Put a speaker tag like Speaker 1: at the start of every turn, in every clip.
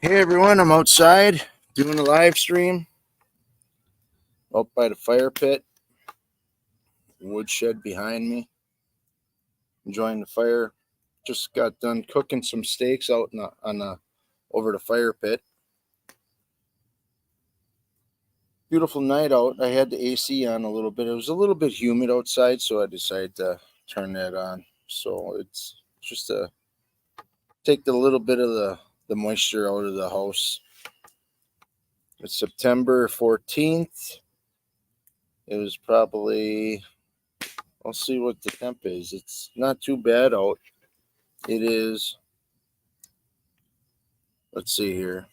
Speaker 1: Hey everyone, I'm outside doing a live stream out by the fire pit, woodshed behind me, enjoying the fire. Just got done cooking some steaks out over the fire pit. Beautiful night out. I had the AC on a little bit. It was a little bit humid outside, so I decided to turn that on. So it's just to take the little bit of the moisture out of the house. It's September 14th. It was probably, I'll see what the temp is. It's not too bad out. It is, let's see here.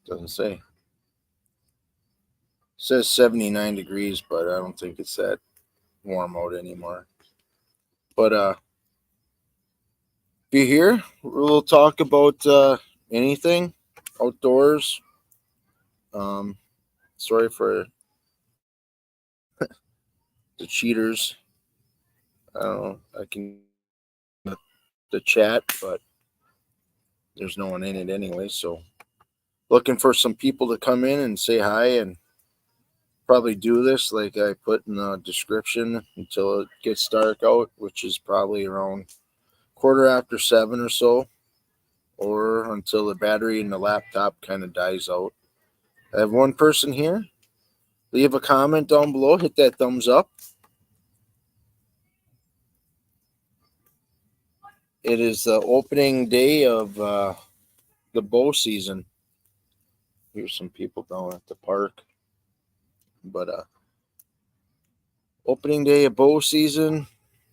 Speaker 1: Doesn't say. It says 79 degrees, but I don't think it's that warm out anymore. But be here. We'll talk about anything outdoors. Sorry for the cheaters. I don't know. I can the chat, but there's no one in it anyway. So looking for some people to come in and say hi and probably do this like I put in the description until it gets dark out, which is probably around 7:15 or so, or until the battery in the laptop kind of dies out. I have one person here. Leave a comment down below. Hit that thumbs up. It is the opening day of the bow season. Here's some people down at the park. But opening day of bow season.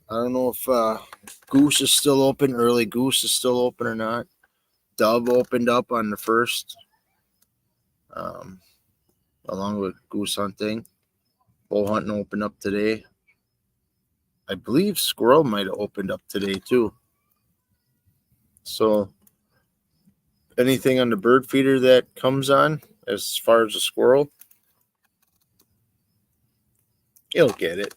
Speaker 1: I don't know if Goose is still open. Early Goose is still open or not. Dove opened up on the first, along with goose hunting. Bow hunting opened up today. I believe squirrel might have opened up today too. So anything on the bird feeder that comes on as far as a squirrel, you'll get it.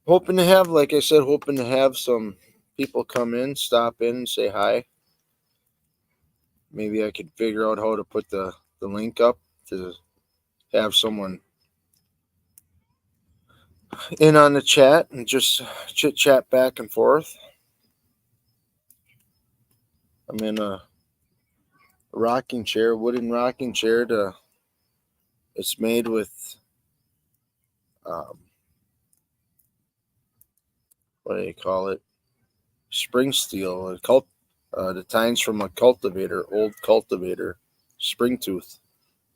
Speaker 1: Hoping to have, like I said, hoping to have some people come in, stop in, and say hi. Maybe I could figure out how to put the link up to have someone in on the chat and just chit chat back and forth. I'm in a rocking chair, wooden rocking chair. It's made with what do you call it? Spring steel. The tines from a cultivator, old cultivator, spring tooth.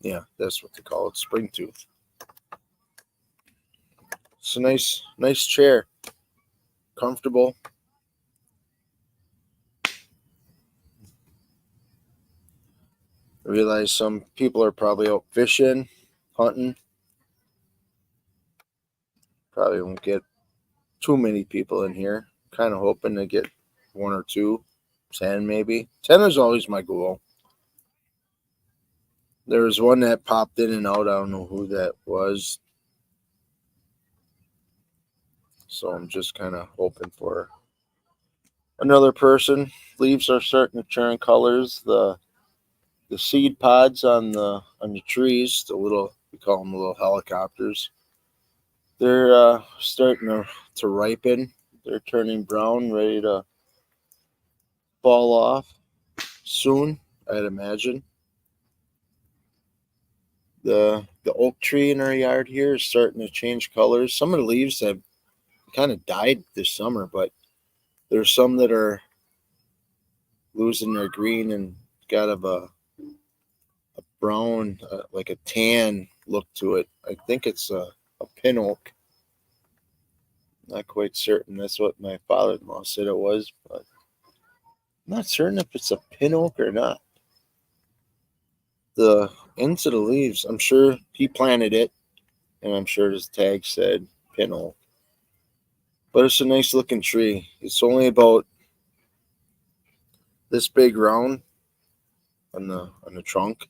Speaker 1: Yeah, that's what they call it, spring tooth. It's a nice chair, comfortable. I realize some people are probably out fishing, hunting. Probably won't get too many people in here. Kind of hoping to get one or two, 10 maybe. 10 is always my goal. There was one that popped in and out. I don't know who that was. So I'm just kind of hoping for another person. Leaves are starting to turn colors. The seed pods on the trees, we call them little helicopters. They're starting to ripen. They're turning brown, ready to fall off soon, I'd imagine. The oak tree in our yard here is starting to change colors. Some of the leaves have kind of died this summer, but there's some that are losing their green and got a brown, like a tan look to it. I think it's a pin oak. Not quite certain. That's what my father-in-law said it was, but I'm not certain if it's a pin oak or not. The ends of the leaves, I'm sure he planted it, and I'm sure his tag said pin oak. But it's a nice looking tree. It's only about this big round on the trunk,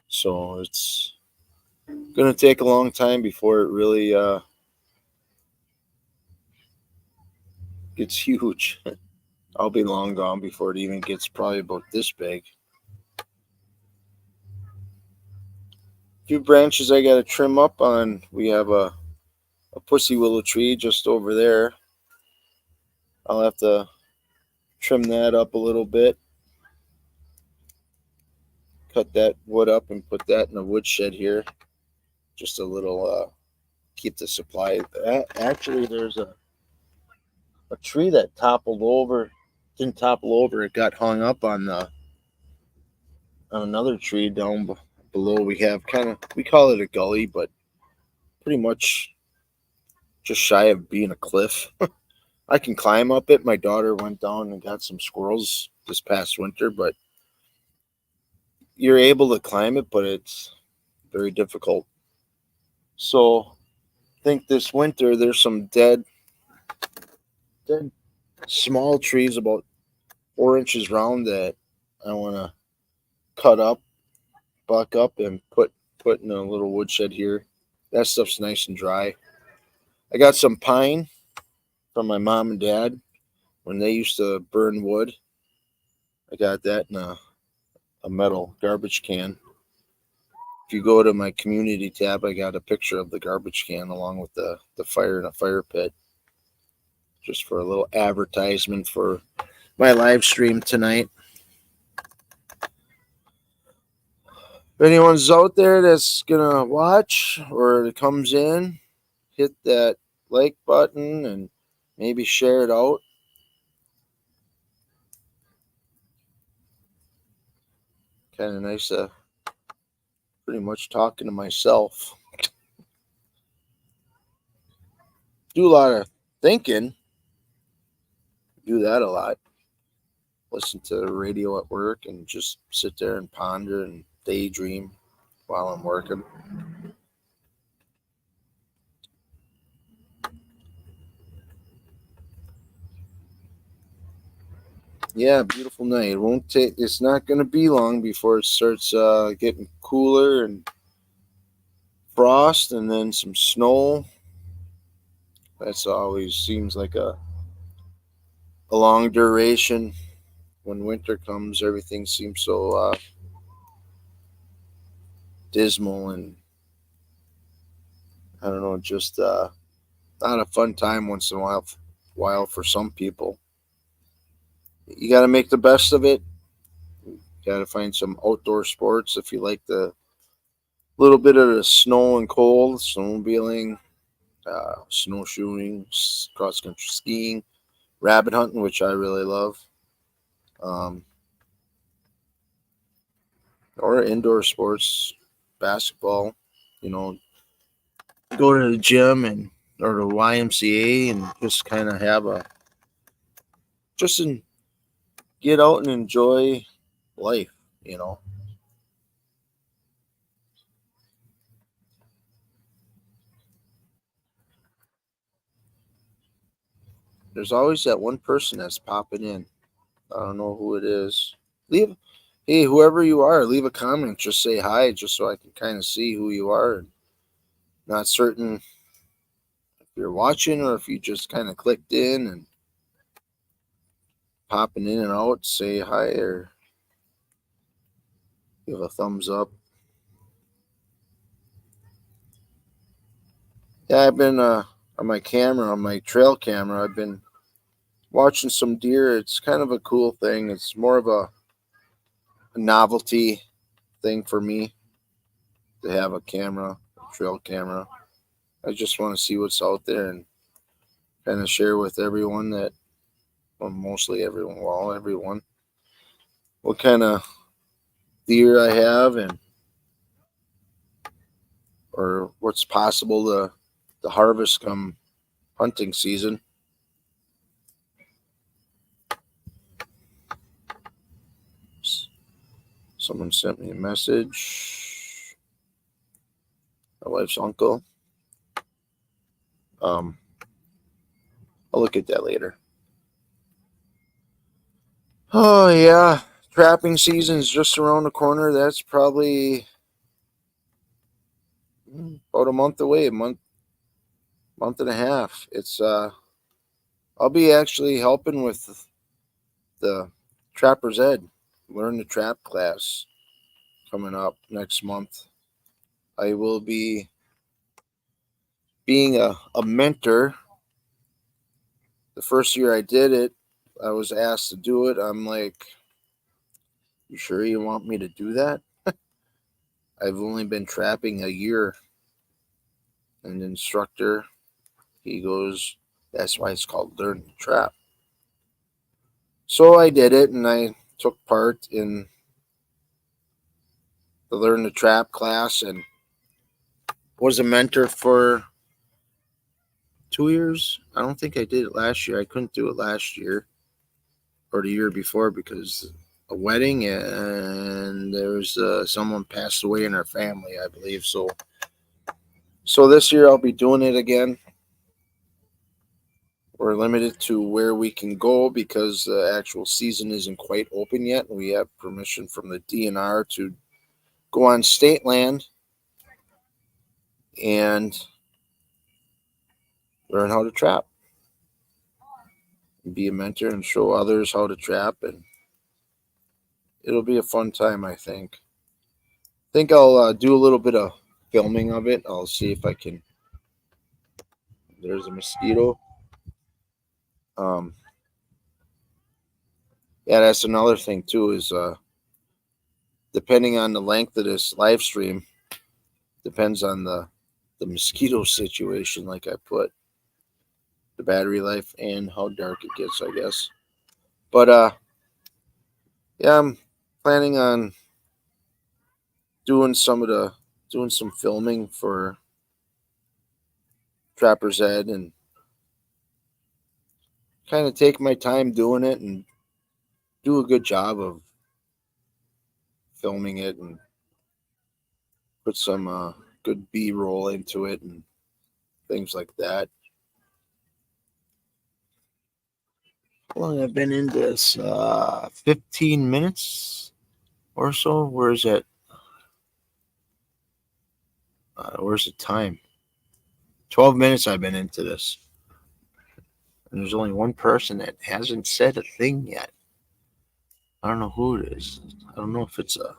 Speaker 1: so it's Gonna take a long time before it really gets huge. I'll be long gone before it even gets probably about this big. A few branches I gotta trim up on. We have a pussy willow tree just over there. I'll have to trim that up a little bit, cut that wood up and put that in a woodshed here. Just a little keep the supply. Actually, there's a tree that toppled over. Didn't topple over. It got hung up on another tree down below. We have we call it a gully, but pretty much just shy of being a cliff. I can climb up it. My daughter went down and got some squirrels this past winter, but you're able to climb it, but it's very difficult. So I think this winter there's some dead small trees about 4 inches round that I want to cut up, buck up, and put in a little woodshed here. That stuff's nice and dry. I got some pine from my mom and dad when they used to burn wood. I got that in a metal garbage can. If you go to my community tab, I got a picture of the garbage can along with the fire in a fire pit, just for a little advertisement for my live stream tonight. If anyone's out there that's gonna watch or comes in, hit that like button and maybe share it out. Kind of nice pretty much talking to myself. Do a lot of thinking. Do that a lot. Listen to the radio at work and just sit there and ponder and daydream while I'm working. Yeah, beautiful night. It won't take. It's not going to be long before it starts getting cooler and frost, and then some snow. That's always seems like a long duration. When winter comes, everything seems so dismal and I don't know, just not a fun time once in a while for some people. You got to make the best of it. You got to find some outdoor sports if you like the little bit of the snow and cold, snowmobiling, snowshoeing, cross country skiing, rabbit hunting, which I really love, um, or indoor sports, basketball. You know, go to the gym and or the YMCA and just kind of have a just in, get out and enjoy life. You know, there's always that one person that's popping in. I don't know who it is. Leave, hey, whoever you are, leave a comment. Just say hi, just so I can kind of see who you are. And not certain if you're watching or if you just kind of clicked in and popping in and out. Say hi or give a thumbs up. Yeah, I've been on my camera, on my trail camera. I've been watching some deer. It's kind of a cool thing. It's more of a novelty thing for me to have a camera, a trail camera. I just want to see what's out there and kind of share with everyone that, well, mostly everyone, well, everyone, what kind of deer I have and or what's possible to harvest come hunting season. Someone sent me a message. My wife's uncle. Um, I'll look at that later. Oh yeah, trapping season is just around the corner. That's probably about a month away, month and a half. It's I'll be actually helping with the Trapper's Ed, Learn the Trap class coming up next month. I will be being a mentor. The first year I did it, I was asked to do it. I'm like, you sure you want me to do that? I've only been trapping a year. An instructor, he goes, that's why it's called Learn to Trap. So I did it, and I took part in the Learn to Trap class and was a mentor for 2 years. I don't think I did it last year. I couldn't do it last year or the year before because a wedding and there was someone passed away in our family, I believe. So this year I'll be doing it again. We're limited to where we can go because the actual season isn't quite open yet. We have permission from the DNR to go on state land and learn how to trap, be a mentor and show others how to trap, and it'll be a fun time. I think I'll do a little bit of filming of it. I'll see if I can. There's a mosquito. Um, yeah, that's another thing too. Is depending on the length of this live stream, depends on the mosquito situation. Like I put the battery life and how dark it gets, I guess. But yeah, I'm planning on doing some filming for Trapper's Ed and kind of take my time doing it and do a good job of filming it and put some good B-roll into it and things like that. How long I've been in this? 15 minutes or so. Where's it? Where's the time? 12 minutes I've been into this. And there's only one person that hasn't said a thing yet. I don't know who it is. I don't know if it's a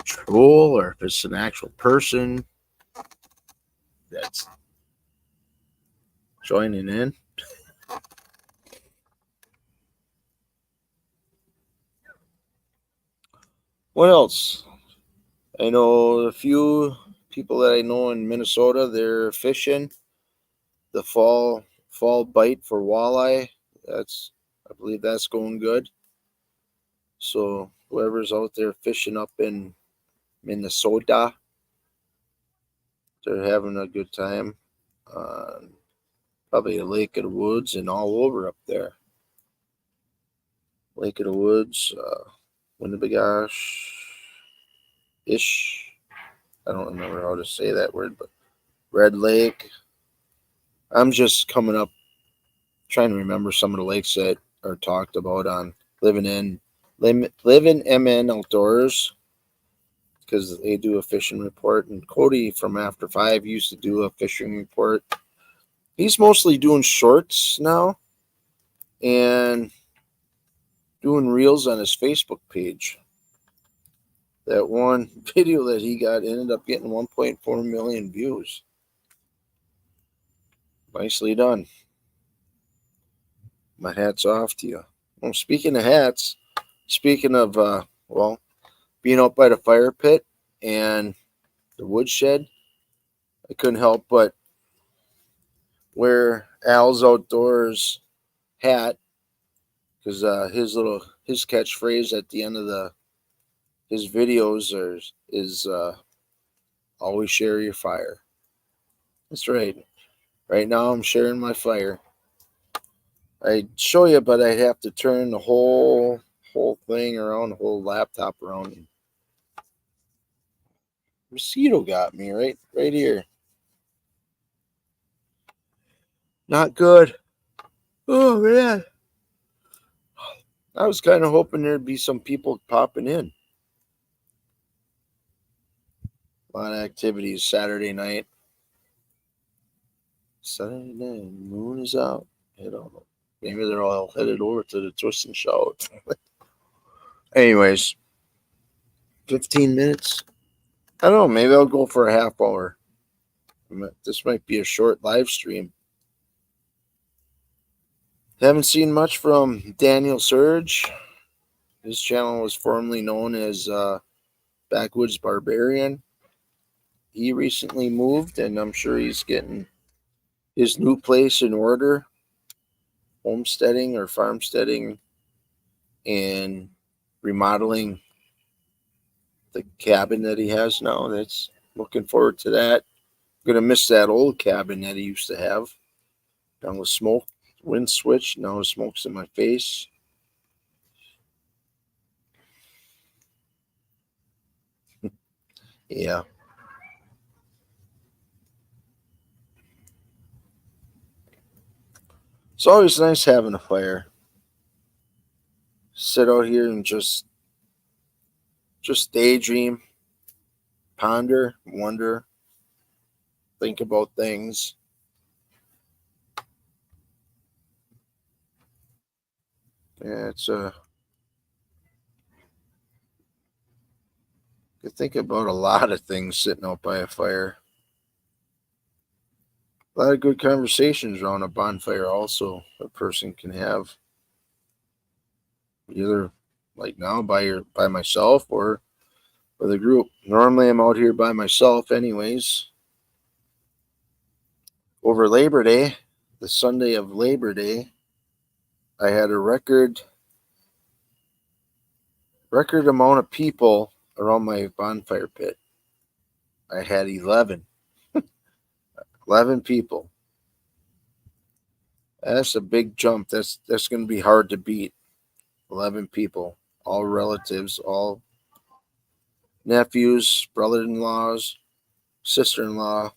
Speaker 1: troll or if it's an actual person that's joining in. What else? I know a few people that I know in Minnesota. They're fishing the fall bite for walleye. I believe that's going good. So whoever's out there fishing up in Minnesota, they're having a good time. Probably a Lake of the Woods and all over up there. Lake of the Woods, Winnebagosh ish. I don't remember how to say that word, but Red Lake. I'm just coming up trying to remember some of the lakes that are talked about on living MN Outdoors because they do a fishing report. And Cody from After 5 used to do a fishing report. He's mostly doing shorts now and doing reels on his Facebook page. That one video that he got ended up getting 1.4 million views. Nicely done. My hat's off to you. Well, speaking of hats, speaking of, being out by the fire pit and the woodshed, I couldn't help but wear Al's Outdoors hat because his catchphrase at the end of his videos is always share your fire. That's right. Right now I'm sharing my fire. I'd show you, but I'd have to turn the whole thing around, the whole laptop around. Mosquito got me right here. Not good. Oh man. I was kind of hoping there'd be some people popping in. A lot of activities Saturday night. Saturday night, moon is out. I don't know. Maybe they're all headed over to the twist and shout. Anyways, 15 minutes. I don't know. Maybe I'll go for a half hour. This might be a short live stream. Haven't seen much from Daniel Surge. His channel was formerly known as Backwoods Barbarian. He recently moved, and I'm sure he's getting his new place in order, homesteading or farmsteading, and remodeling the cabin that he has now. That's looking forward to that. I'm gonna miss that old cabin that he used to have. Down with smoke, wind switch. Now the smoke's in my face. Yeah. It's always nice having a fire. Sit out here and just daydream, ponder, wonder, think about things. Yeah, it's you think about a lot of things sitting out by a fire. A lot of good conversations around a bonfire also a person can have. Either like now by myself or with a group. Normally I'm out here by myself anyways. Over Labor Day, the Sunday of Labor Day, I had a record amount of people around my bonfire pit. I had 11 people. That's a big jump. That's going to be hard to beat. 11 people, all relatives, all nephews, brother-in-laws, sister-in-law,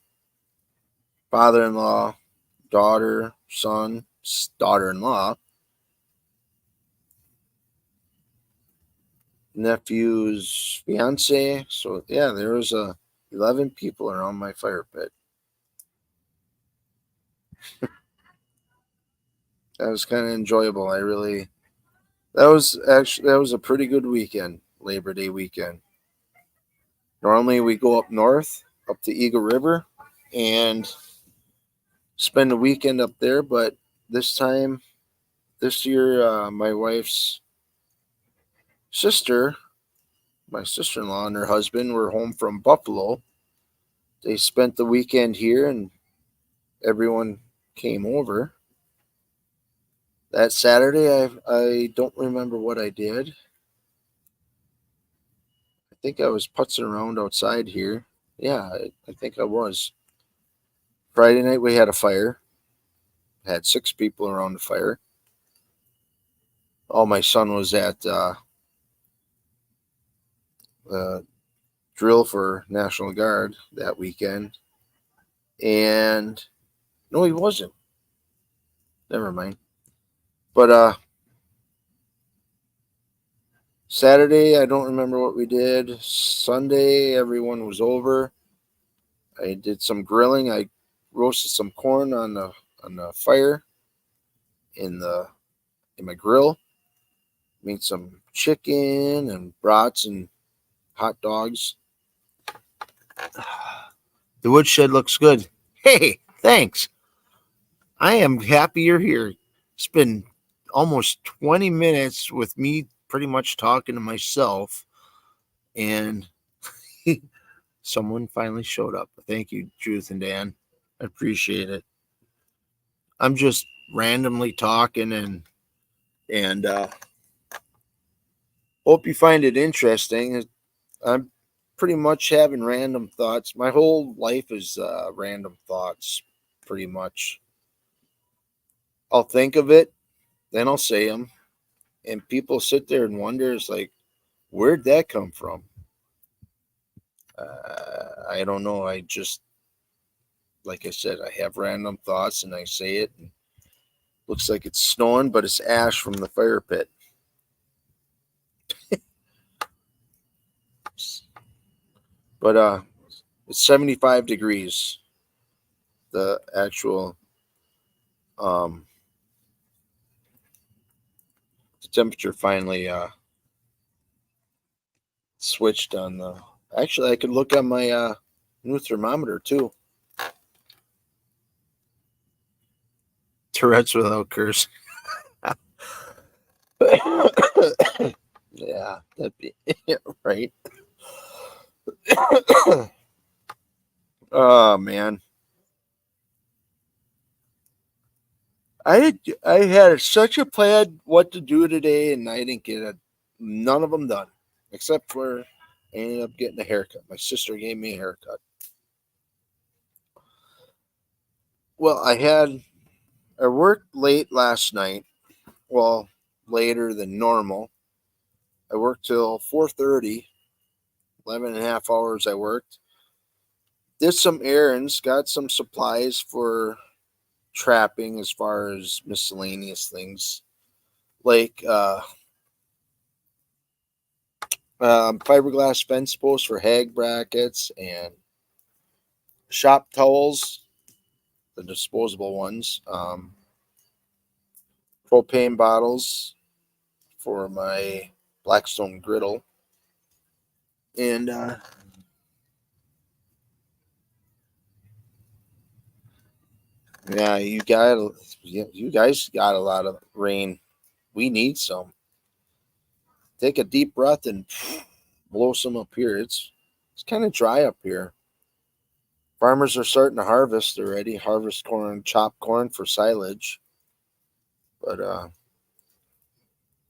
Speaker 1: father-in-law, daughter, son, daughter-in-law, nephew's fiance. So yeah, there was 11 people around my fire pit. That was kind of enjoyable. That was a pretty good weekend, Labor Day weekend. Normally we go up north, up the Eagle River, and spend the weekend up there. But this year, my wife's sister, my sister-in-law, and her husband were home from Buffalo. They spent the weekend here, and everyone came over. That Saturday, I don't remember what I did. I think I was putzing around outside here. Yeah, I think I was. Friday night we had a fire. Had 6 people around the fire. Oh, my son was at drill for National Guard that weekend, and no, he wasn't. Never mind. But Saturday, I don't remember what we did. Sunday, everyone was over. I did some grilling. I roasted some corn on the fire in my grill. Made some chicken and brats and hot dogs. The woodshed looks good. Hey, thanks. I am happy you're here. It's been almost 20 minutes with me pretty much talking to myself, and someone finally showed up. Thank you, Judith and Dan. I appreciate it. I'm just randomly talking and hope you find it interesting. I'm pretty much having random thoughts. My whole life is random thoughts, pretty much. I'll think of it, then I'll say them, and people sit there and wonder, it's like, where'd that come from? I don't know. I just, like I said, I have random thoughts and I say it. And looks like it's snowing, but it's ash from the fire pit. But It's 75 degrees. The actual the temperature finally switched on the. Actually, I could look on my new thermometer too. Tourette's without curse. Yeah, that'd be right. Oh man, I had such a plan what to do today, and I didn't get none of them done, except for I ended up getting a haircut. My sister gave me a haircut. Well, I worked late last night. Well, later than normal. I worked till 4:30. 11 and a half hours I worked. Did some errands, got some supplies for trapping as far as miscellaneous things like fiberglass fence posts for hag brackets and shop towels, the disposable ones, propane bottles for my Blackstone griddle, and yeah, you guys got a lot of rain. We need some. Take a deep breath and blow some up here. It's kind of dry up here. Farmers are starting to harvest already. Harvest corn, chop corn for silage, but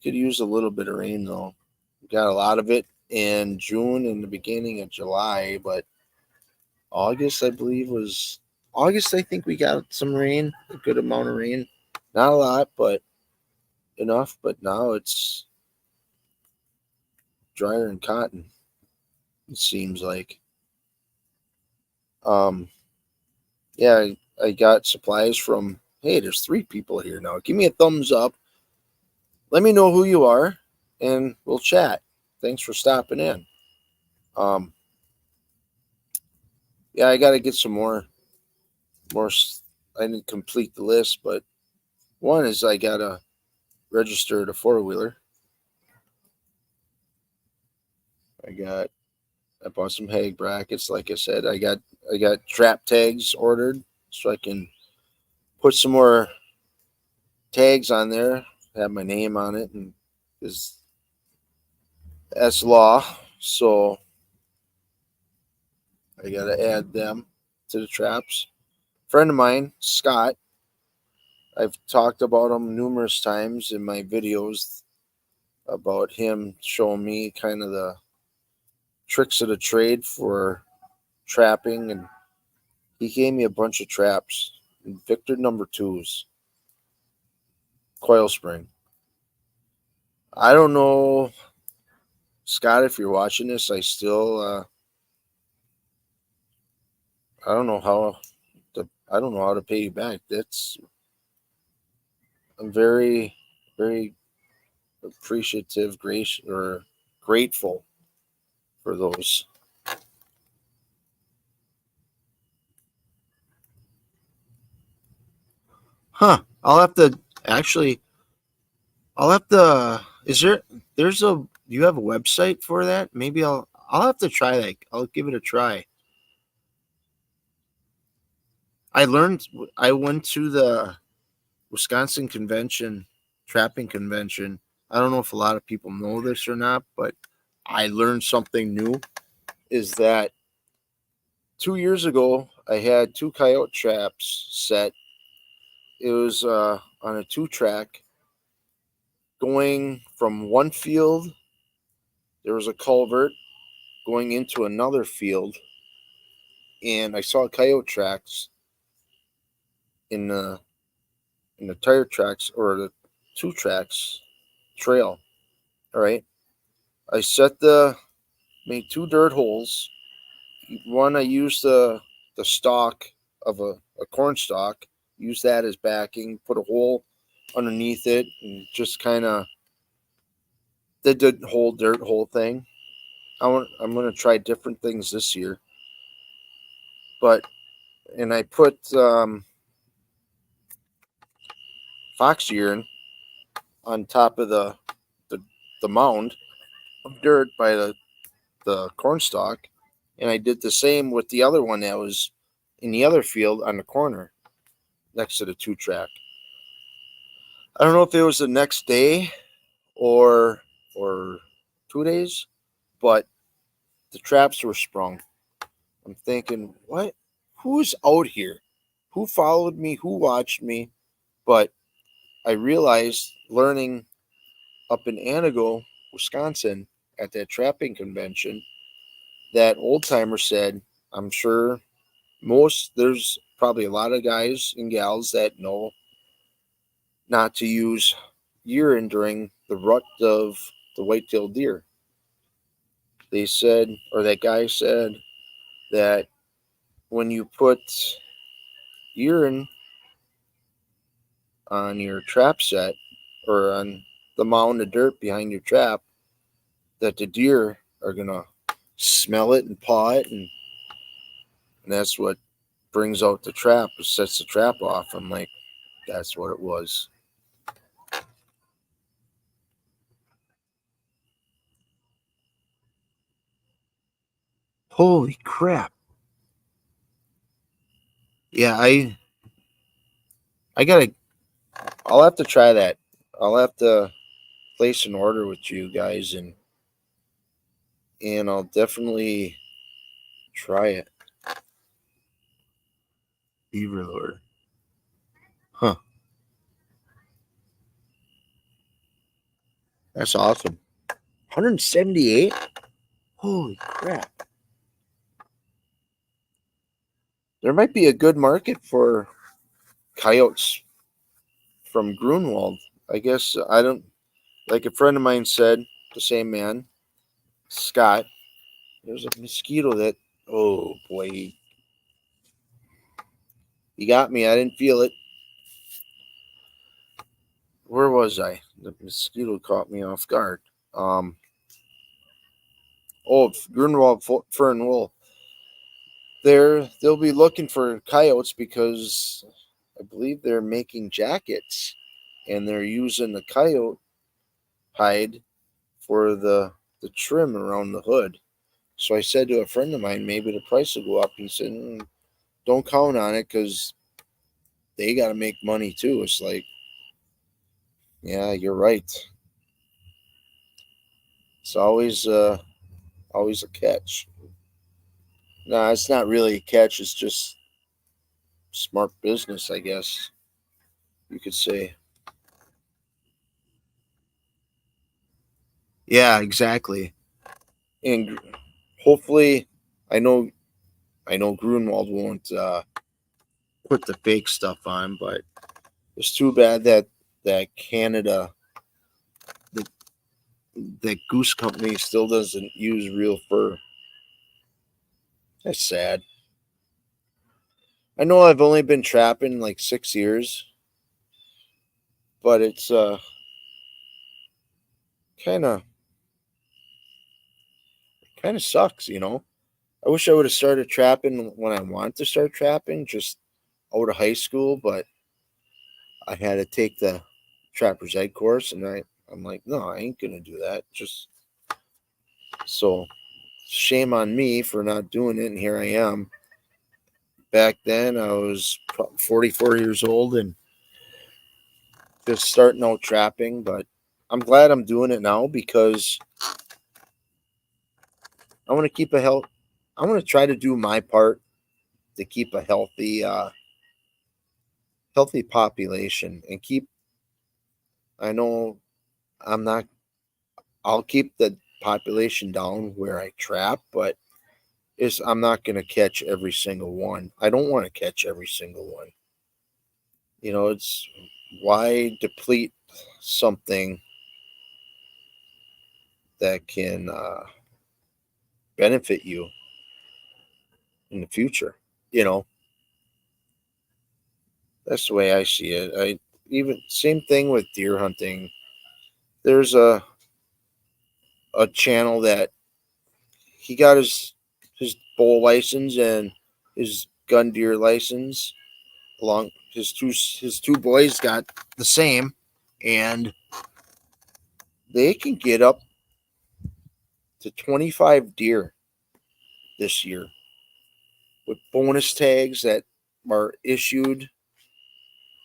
Speaker 1: could use a little bit of rain though. We got a lot of it in June and the beginning of July, but August I believe was August. I think we got some rain, a good amount of rain. Not a lot, but enough. But now it's drier than cotton. It seems like. Um, yeah, I got supplies from. Hey, there's 3 people here now. Give me a thumbs up. Let me know who you are, and we'll chat. Thanks for stopping in. Um, yeah, I got to get some more. I didn't complete the list, but one is I got to register the 4-wheeler. I bought some hag brackets. Like I said, I got trap tags ordered so I can put some more tags on there, have my name on it, and is that's law. So I got to add them to the traps. Friend of mine, Scott, I've talked about him numerous times in my videos about him showing me kind of the tricks of the trade for trapping, and he gave me a bunch of traps. Victor number 2's coil spring. I don't know, Scott, if you're watching this. I don't know I don't know how to pay you back. I'm very, very appreciative, grateful for those. Huh? I'll have to actually. I'll have to. Is there? There's a. Do you have a website for that? Maybe I'll have to try that. I'll give it a try. I learned. I went to the Wisconsin convention, trapping convention. I don't know if a lot of people know this or not, but I learned something new. Is that 2 years ago I had 2 coyote traps set. It was on a 2-track going from one field. There was a culvert going into another field, and I saw coyote tracks in the tire tracks or the 2 tracks trail. All right, I made 2 dirt holes. One I used the stalk of a corn stalk, used that as backing, put a hole underneath it, and just kind of did the whole dirt hole thing. I'm gonna try different things this year. But and I put fox urine on top of the, the mound of dirt by the cornstalk, and I did the same with the other one that was in the other field on the corner next to the 2 track. I don't know if it was the next day or 2 days, but the traps were sprung. I'm thinking, what? Who's out here? Who followed me? Who watched me? But I realized learning up in Anago, Wisconsin, at that trapping convention, that old timer said, I'm sure there's probably a lot of guys and gals that know not to use urine during the rut of the white-tailed deer. They said, or that guy said, that when you put urine on your trap set or on the mound of dirt behind your trap, that the deer are gonna smell it and paw it, and that's what brings out the trap, sets the trap off. I'm like, that's what it was. Holy crap! Yeah, I gotta. I'll have to try that. I'll have to place an order with you guys, and I'll definitely try it. Beaver lure, huh? That's awesome. 178. Holy crap! There might be a good market for coyotes from Grunwald. I guess I don't like a friend of mine said, the same man, Scott. There's a mosquito that, oh boy, he got me. I didn't feel it. Where was I? The mosquito caught me off guard. Um, Grunwald Fern Wool. They'll be looking for coyotes because I believe they're making jackets, and they're using the coyote hide for the trim around the hood. So I said to a friend of mine, maybe the price will go up. He said, don't count on it because they got to make money too. It's like, yeah, you're right. It's always a catch. No, it's not really a catch. It's just smart business, I guess you could say. Yeah, exactly. And hopefully, I know I know Grunwald won't put the fake stuff on, but it's too bad that Canada, the that Goose Company still doesn't use real fur. That's sad. I know I've only been trapping like 6 years, but it's kind of kind of sucks, you know. I wish I would have started trapping when I wanted to start trapping, just out of high school, but I had to take the trapper's ed course, and I'm like, no, I ain't gonna do that. Just so shame on me for not doing it, and here I am. Back then, I was 44 years old and just starting out trapping, but I'm glad I'm doing it now because I want to keep a health. I want to try to do my part to keep a healthy population and keep. I know I'm not. I'll keep the population down where I trap, but I'm not going to catch every single one. I don't want to catch every single one. You know, it's why deplete something that can benefit you in the future. You know, that's the way I see it. I even same thing with deer hunting. There's a channel that he got his bow license and his gun deer license. Along his two boys got the same, and they can get up to 25 deer this year with bonus tags that are issued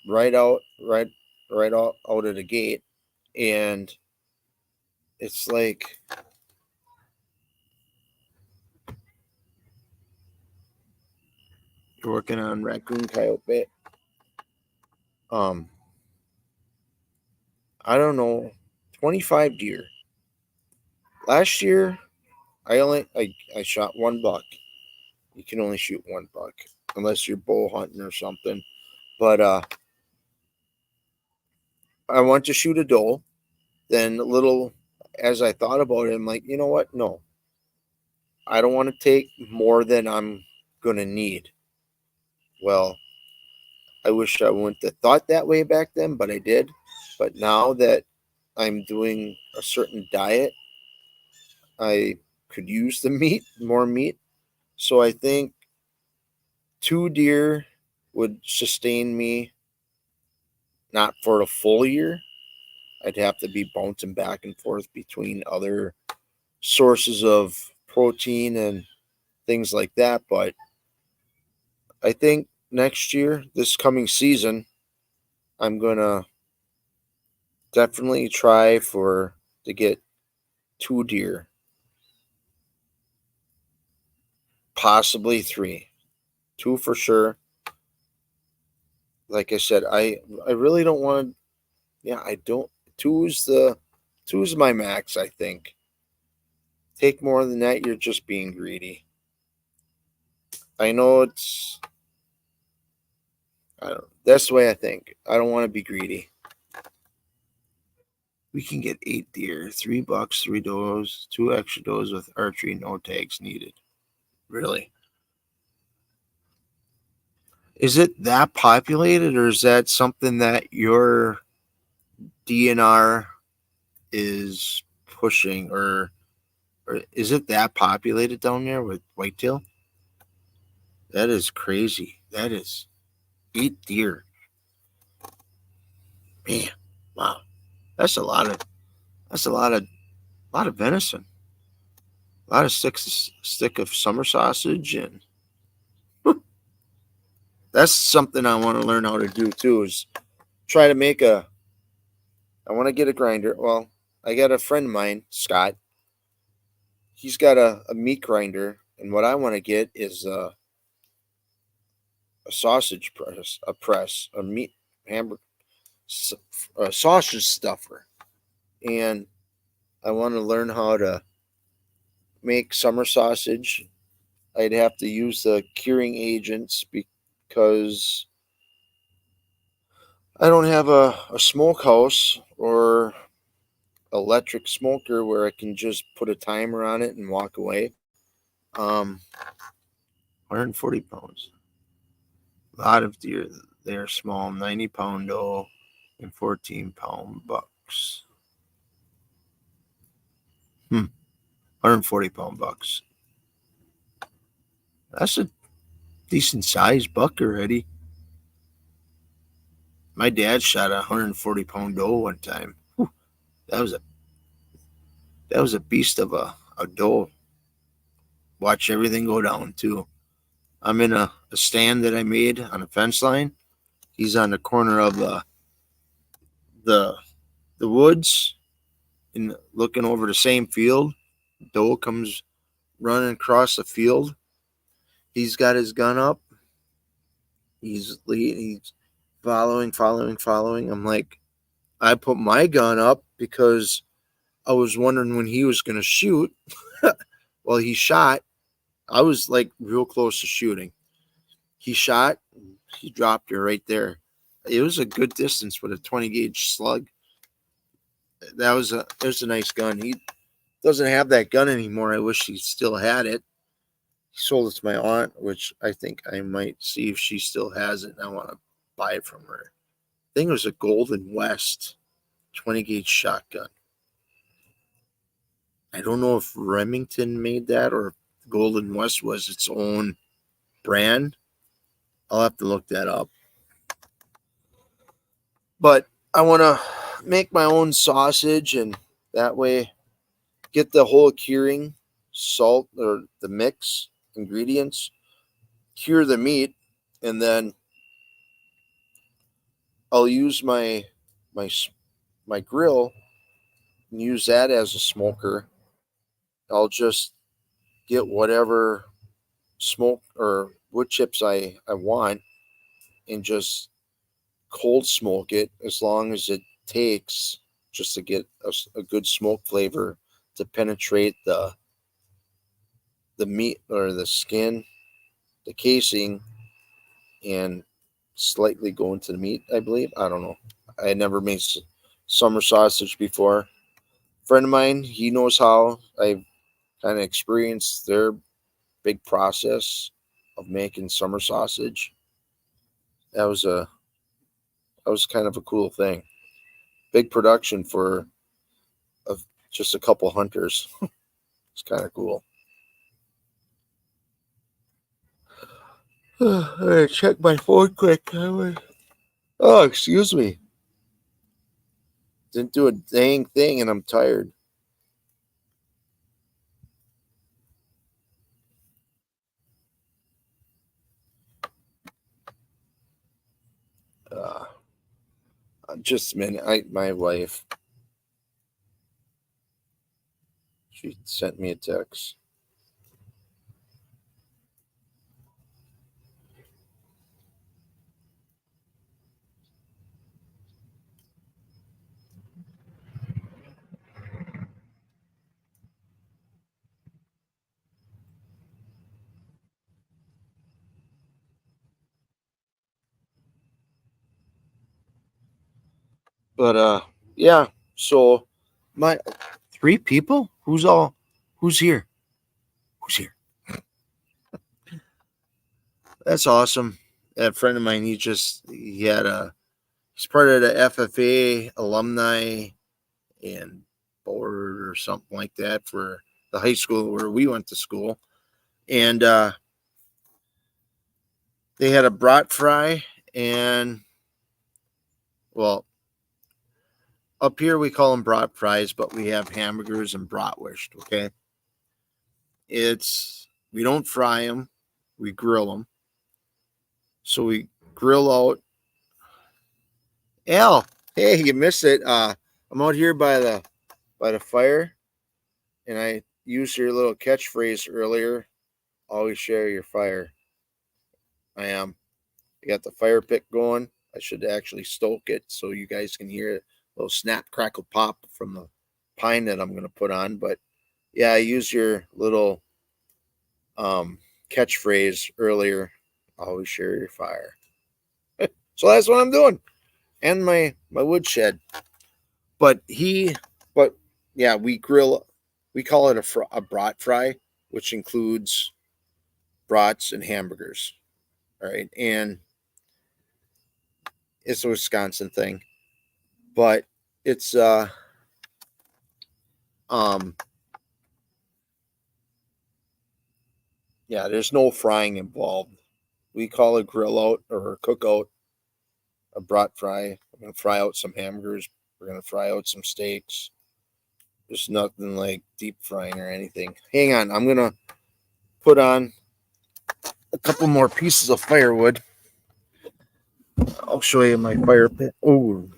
Speaker 1: right out right right out of the gate. And it's like you're working on raccoon coyote. um I don't know, 25 deer last year. I shot one buck. You can only shoot one buck unless you're bow hunting or something. But I went to shoot a doe. Then a little as I thought about it, I'm like, you know what? No, I don't want to take more than I'm gonna need. Well, I wish I wouldn't have thought that way back then, but I did. But now that I'm doing a certain diet, I could use the meat, more meat. So I think two deer would sustain me, not for a full year. I'd have to be bouncing back and forth between other sources of protein and things like that. But I think next year, this coming season, I'm gonna definitely try for to get two deer, possibly three, two for sure. Like I said, I really don't want to. Yeah, I don't. Two's my max. I think take more than that, you're just being greedy. I know it's. I don't. That's the way I think. I don't want to be greedy. We can get 8 deer, 3 bucks, 3 does, 2 extra does with archery, no tags needed. Really? Is it that populated, or is that something that your DNR is pushing, or is it that populated down there with whitetail? That is crazy. That is 8 deer. Man, wow, that's a lot of that's a lot of venison. A lot of stick of summer sausage, and that's something I want to learn how to do too. Is try to make a. I want to get a grinder. Well, I got a friend of mine, Scott. He's got a meat grinder, and what I want to get is a sausage press, a meat hamburger, a sausage stuffer, and I want to learn how to make summer sausage. I'd have to use the curing agents because I don't have a smokehouse or electric smoker where I can just put a timer on it and walk away. 140 pounds. A lot of deer. They're small, 90-pound doe and 14-pound bucks. 140-pound bucks. That's a decent sized buck already. My dad shot a 140-pound doe one time. Whew, that was a beast of a doe. Watch everything go down too. I'm in a stand that I made on a fence line. He's on the corner of the the woods and looking over the same field. Doe comes running across the field. He's got his gun up. He's following. I'm like, I put my gun up because I was wondering when he was going to shoot. Well, he shot. I was like real close to shooting. He shot. He dropped her right there. It was a good distance with a 20 gauge slug. It was a nice gun. He doesn't have that gun anymore. I wish he still had it. He sold it to my aunt, which I think I might see if she still has it, and I want to buy it from her. I think it was a Golden West 20 gauge shotgun. I don't know if Remington made that or if Golden West was its own brand. I'll have to look that up. But I want to make my own sausage, and that way get the whole curing salt or the mix ingredients, cure the meat, and then I'll use my my grill and use that as a smoker. I'll just get whatever smoke or wood chips I want and just cold smoke it as long as it takes just to get a good smoke flavor to penetrate the meat or the skin, the casing, and slightly go into the meat, I believe. I don't know. I had never made summer sausage before. A friend of mine, he knows how. I've kind of experienced their big process of making summer sausage. That was a that was kind of a cool thing. Big production for a, just a couple hunters. It's kind of cool. I gotta check my phone quick. Oh, excuse me. Didn't do a dang thing and I'm tired. Uh, just a minute. My wife, she sent me a text. But yeah. So my three people. Who's here? Who's here? That's awesome. That friend of mine, he's part of the FFA alumni and board or something like that for the high school where we went to school. And they had a brat fry, and well, up here we call them brat fries, but we have hamburgers and bratwurst. Okay, we don't fry them, we grill them. So we grill out. Al, hey, you missed it. I'm out here by the fire, and I used your little catchphrase earlier. Always share your fire. I am. I got the fire pit going. I should actually stoke it so you guys can hear a little snap, crackle, pop from the pine that I'm going to put on. But yeah, I used your little catchphrase earlier. Always share your fire. So that's what I'm doing, and my woodshed. But but yeah, we grill. We call it a brat fry, which includes brats and hamburgers. All right, and it's a Wisconsin thing, but it's um yeah, there's no frying involved. We call it grill out or cook out a brat fry. We're gonna fry out some hamburgers. We're gonna fry out some steaks. There's nothing like deep frying or anything. Hang on, I'm gonna put on a couple more pieces of firewood. I'll show you my fire pit. Oh,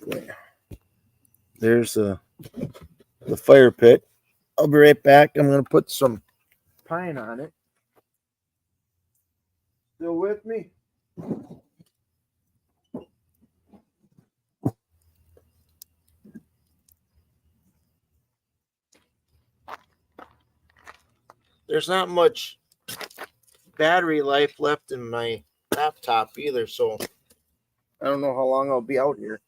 Speaker 1: there's the fire pit. I'll be right back. I'm gonna put some pine on it. Still with me? There's not much battery life left in my laptop either, so I don't know how long I'll be out here.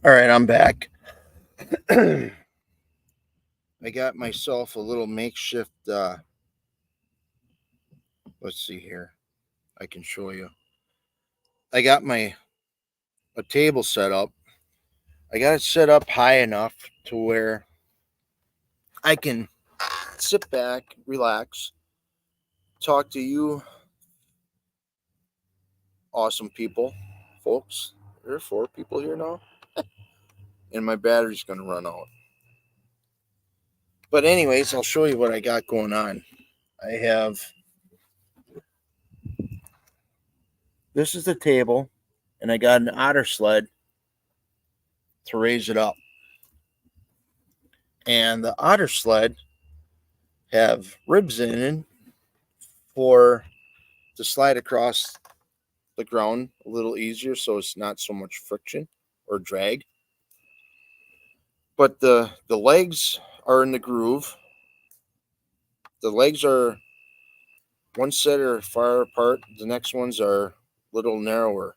Speaker 1: All right, I'm back. I got myself a little makeshift. Let's see here. I can show you. I got a table set up. I got it set up high enough to where I can sit back, relax, talk to you awesome people, folks. There are 4 people here now, and my battery's going to run out. But anyways, I'll show you what I got going on. I have, this is the table, and I got an otter sled to raise it up. And the otter sled have ribs in it for to slide across the ground a little easier, so it's not so much friction or drag. But the legs are in the groove. The legs are one set are far apart, the next ones are a little narrower.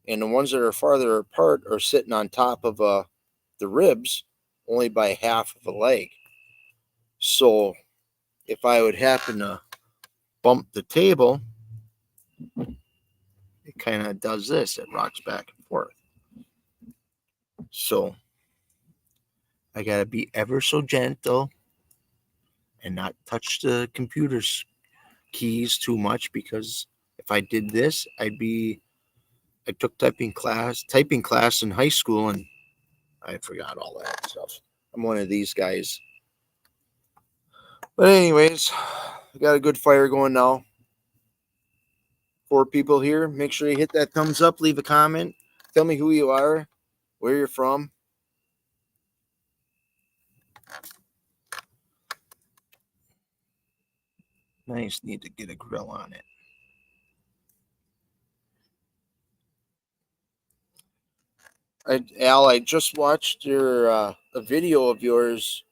Speaker 1: And the ones that are farther apart are sitting on top of the ribs only by half of a leg. So if I would happen to bump the table, it kind of does this. It rocks back and forth. So I got to be ever so gentle and not touch the computer's keys too much, because if I did this, I took typing class in high school, and I forgot all that stuff. I'm one of these guys. But anyways, I got a good fire going now. 4 people here. Make sure you hit that thumbs up, leave a comment. Tell me who you are, where you're from. I just need to get a grill on it. Al, I just watched a video of yours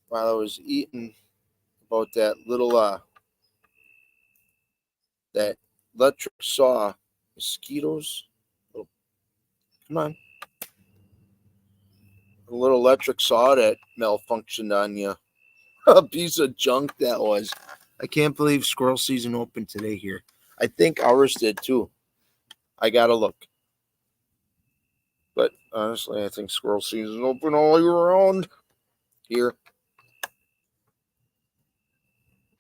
Speaker 1: while I was eating about that little that electric saw mosquitoes. Oh, come on, a little electric saw that malfunctioned on you. A piece of junk that was. I can't believe squirrel season opened today here. I think ours did too. I gotta look. But honestly, I think squirrel season open all year round here.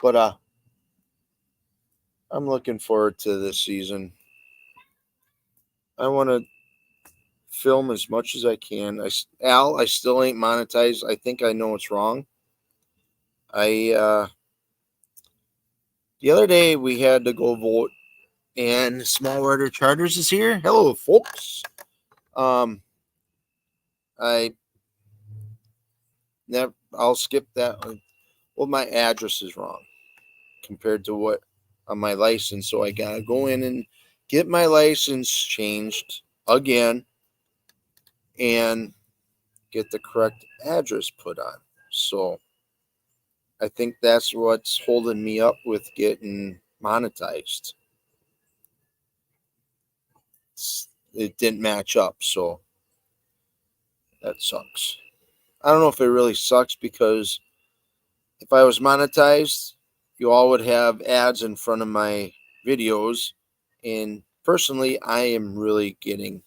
Speaker 1: But I'm looking forward to this season. I want to film as much as I can. I still ain't monetized. I think I know what's wrong. The other day we had to go vote, and Small Order Charters is here. Hello, folks. I never. I'll skip that one. Well, my address is wrong compared to what on my license, so I gotta go in and get my license changed again and get the correct address put on. So I think that's what's holding me up with getting monetized. It didn't match up, so that sucks. I don't know if it really sucks, because if I was monetized, you all would have ads in front of my videos. And personally, I am really getting,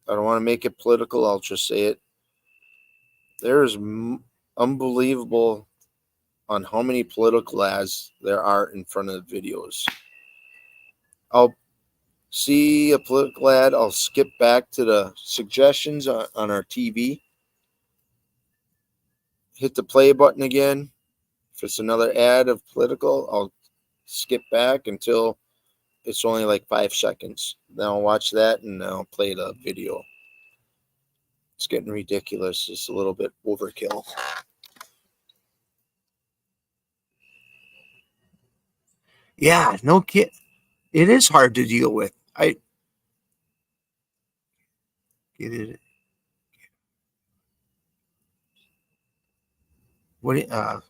Speaker 1: I don't want to make it political, I'll just say it. There's unbelievable on how many political ads there are in front of the videos. I'll see a political ad, I'll skip back to the suggestions on our TV, hit the play button again. If it's another ad of political, I'll skip back until it's only like 5 seconds. Then I'll watch that and I'll play the video. It's getting ridiculous. It's a little bit overkill. Yeah, no kid. It is hard to deal with. I get it. What? I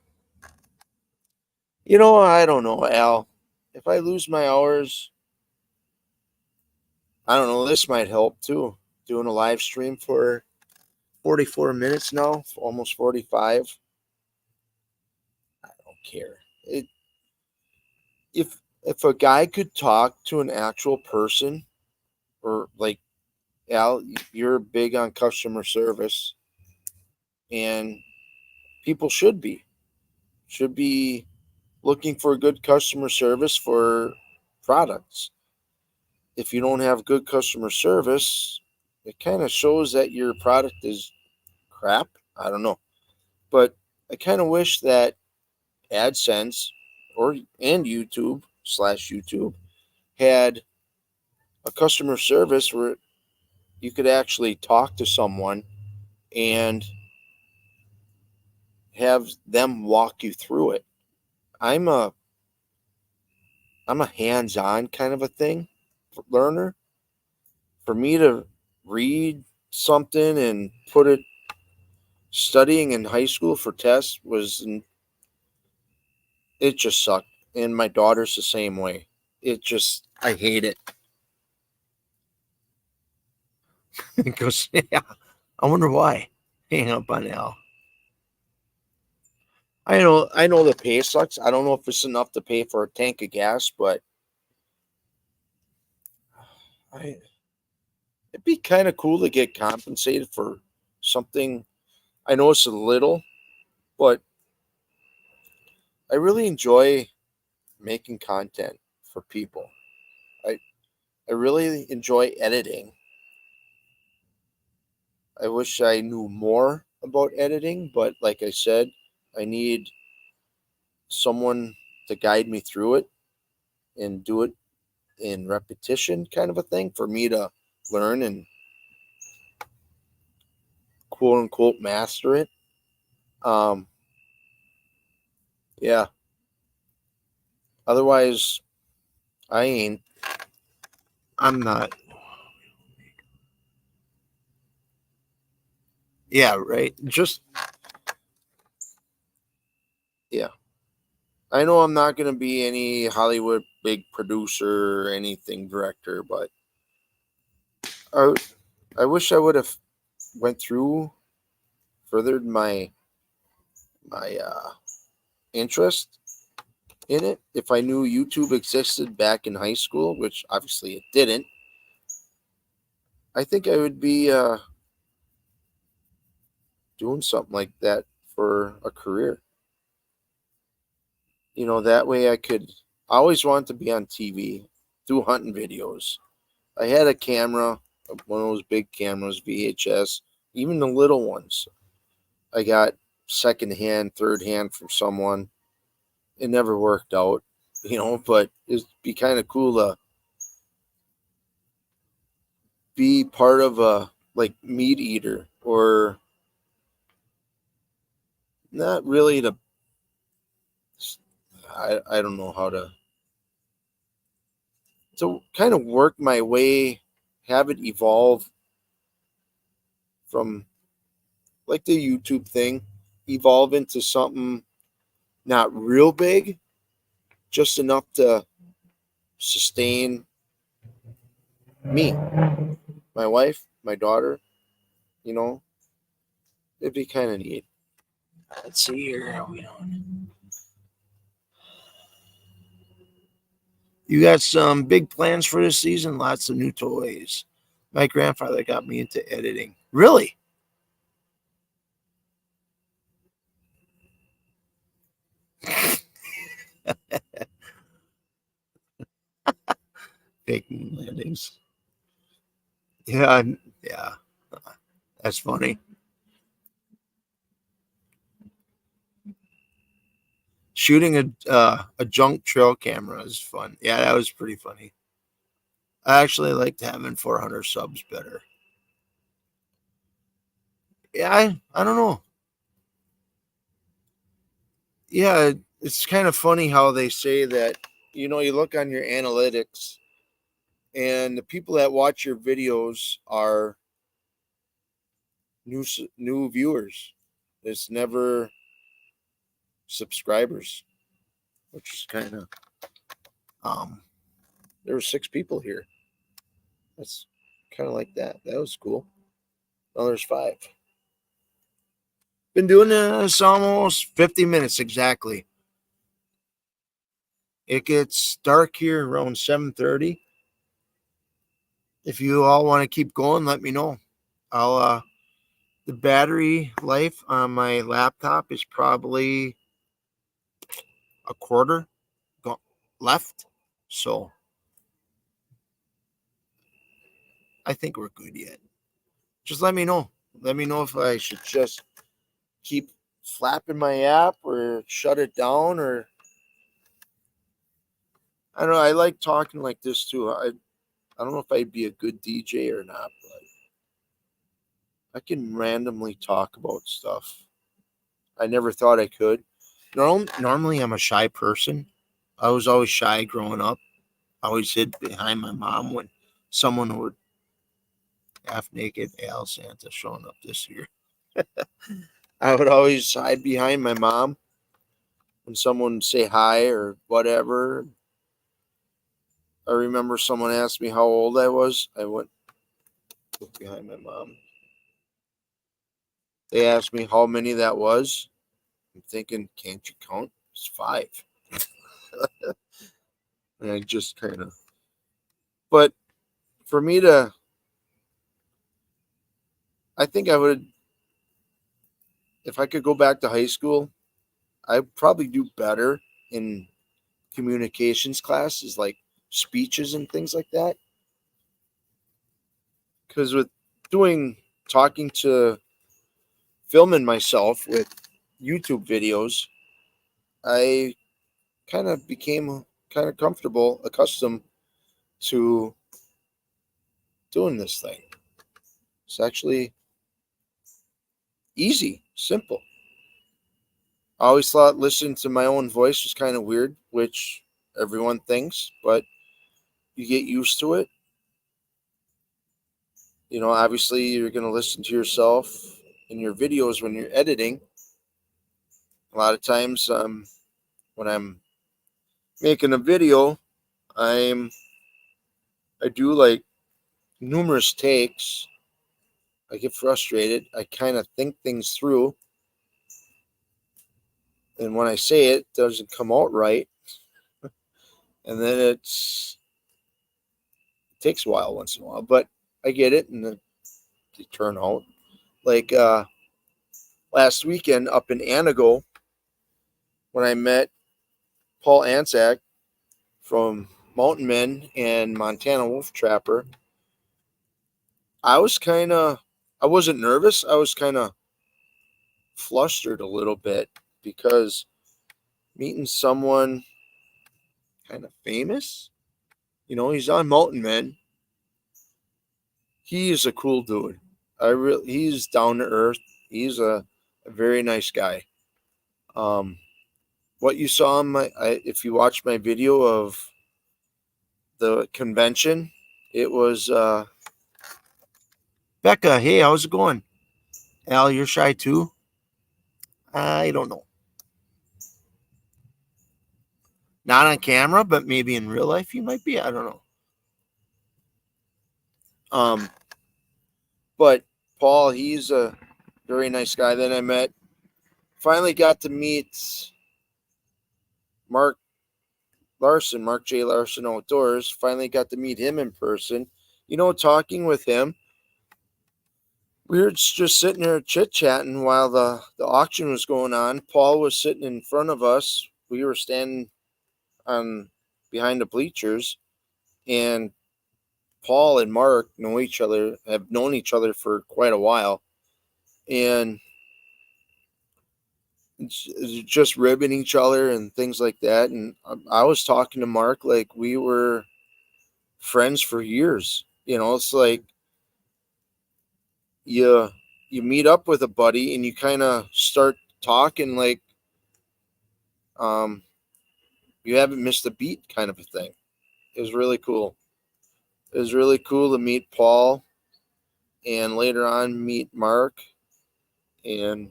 Speaker 1: don't know, Al. If I lose my hours, I don't know. This might help too. Doing a live stream for 44 minutes now, almost 45. I don't care. If a guy could talk to an actual person, or like Al, you're big on customer service, and people should be looking for good customer service for products. If you don't have good customer service, it kind of shows that your product is crap. I don't know, but I kind of wish that AdSense and YouTube/YouTube had a customer service where you could actually talk to someone and have them walk you through it. I'm a I'm a hands-on kind of a thing learner. For me to read something and put it studying in high school for tests it just sucked. And my daughter's the same way. I hate it. It goes, yeah. I wonder why. Hang up on Al. I know the pay sucks. I don't know if it's enough to pay for a tank of gas, but I it'd be kind of cool to get compensated for something. I know it's a little, but I really enjoy making content for people. I I really enjoy editing. I wish I knew more about editing, but like I said, I need someone to guide me through it and do it in repetition kind of a thing for me to learn and quote unquote master it. Um yeah. Otherwise I ain't I'm not. Yeah, right. Just yeah. I know I'm not gonna be any Hollywood big producer or anything director, but I I wish I would have went through furthered my interest in it. If I knew YouTube existed back in high school, which obviously it didn't, I think I would be doing something like that for a career. That way I could. I always wanted to be on TV, do hunting videos. I had a camera, one of those big cameras, VHS, even the little ones. I got second hand, third hand from someone. It never worked out, but it'd be kind of cool to be part of a like meat eater, or not really to. I don't know how to kind of work my way, have it evolve from like the YouTube thing, evolve into something not real big, just enough to sustain me, my wife, my daughter. You know, it'd be kind of neat. Let's see here. How we doing? You got some big plans for this season? Lots of new toys. My grandfather got me into editing. Really? Fake moon landings. Yeah, yeah. That's funny. Shooting a junk trail camera is fun. Yeah, that was pretty funny. I actually liked having 400 subs better. Yeah, I don't know. Yeah, it's kind of funny how they say that. You look on your analytics, and the people that watch your videos are new viewers. It's never subscribers, which is kind of um. There were 6 people here. That's kind of like that. That was cool. Now there's 5. Been doing this almost 50 minutes exactly. It gets dark here around 7:30. If you all want to keep going, let me know. I'll the battery life on my laptop is probably a quarter left. So I think we're good yet. Just let me know. Let me know if I should just keep flapping my app or shut it down, or I don't know. I like talking like this too. I don't know if I'd be a good DJ or not, but I can randomly talk about stuff. I never thought I could. Normally, I'm a shy person. I was always shy growing up. I always hid behind my mom when someone would half naked Al Santa showing up this year. I would always hide behind my mom when someone would say hi or whatever. I remember someone asked me how old I was. I went behind my mom. They asked me how many that was. I'm thinking, can't you count? It's 5. And I just kind of, but for me to, I think I would, if I could go back to high school, I'd probably do better in communications classes like speeches and things like that. Because with doing, talking to, filming myself with YouTube videos, I kind of became kind of comfortable, accustomed to doing this thing. It's actually easy, simple. I always thought listening to my own voice was kind of weird, which everyone thinks, but you get used to it. You know, obviously, you're going to listen to yourself in your videos when you're editing. A lot of times, when I'm making a video, I do like numerous takes. I get frustrated. I kind of think things through, and when I say it doesn't come out right, and then it takes a while once in a while, but I get it, and then they turn out like last weekend up in Anago when I met Paul Anzac from Mountain Men and Montana Wolf Trapper. I wasn't nervous. I was kind of flustered a little bit because meeting someone kind of famous, he's on Mountain Men. He is a cool dude. He's down to earth. He's a very nice guy. What you saw if you watched my video of the convention, it was Becca. Hey, how's it going? Al, you're shy too? I don't know. Not on camera, but maybe in real life you might be. I don't know. Um, but Paul, he's a very nice guy. Then I finally got to meet Mark Mark J. Larson Outdoors. Finally got to meet him in person. Talking with him. We were just sitting there chit chatting while the auction was going on. Paul was sitting in front of us. We were standing on behind the bleachers, and Paul and Mark have known each other for quite a while, and just ribbing each other and things like that. And I was talking to Mark like we were friends for years. It's like you meet up with a buddy and you kind of start talking like you haven't missed a beat, kind of a thing. It was really cool. It was really cool to meet Paul and later on meet Mark. And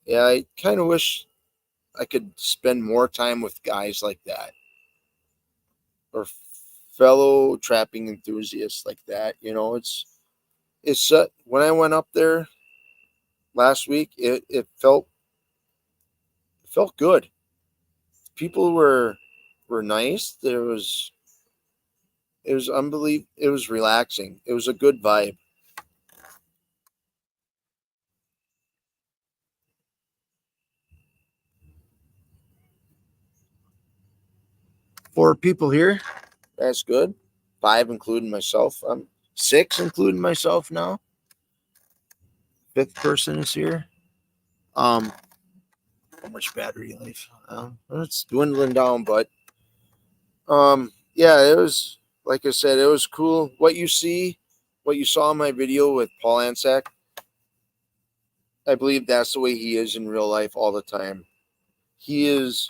Speaker 1: yeah, I kind of wish I could spend more time with guys like that, or fellow trapping enthusiasts like that. It's when I went up there last week, it felt good. People were nice. It was unbelievable. It was relaxing. It was a good vibe. 4 people here. That's good. 5 including myself. I'm 6 including myself now. 5th person is here. How much battery life? It's dwindling down, but yeah, it was, like I said, it was cool. What you saw in my video with Paul Ansack, I believe that's the way he is in real life all the time. He is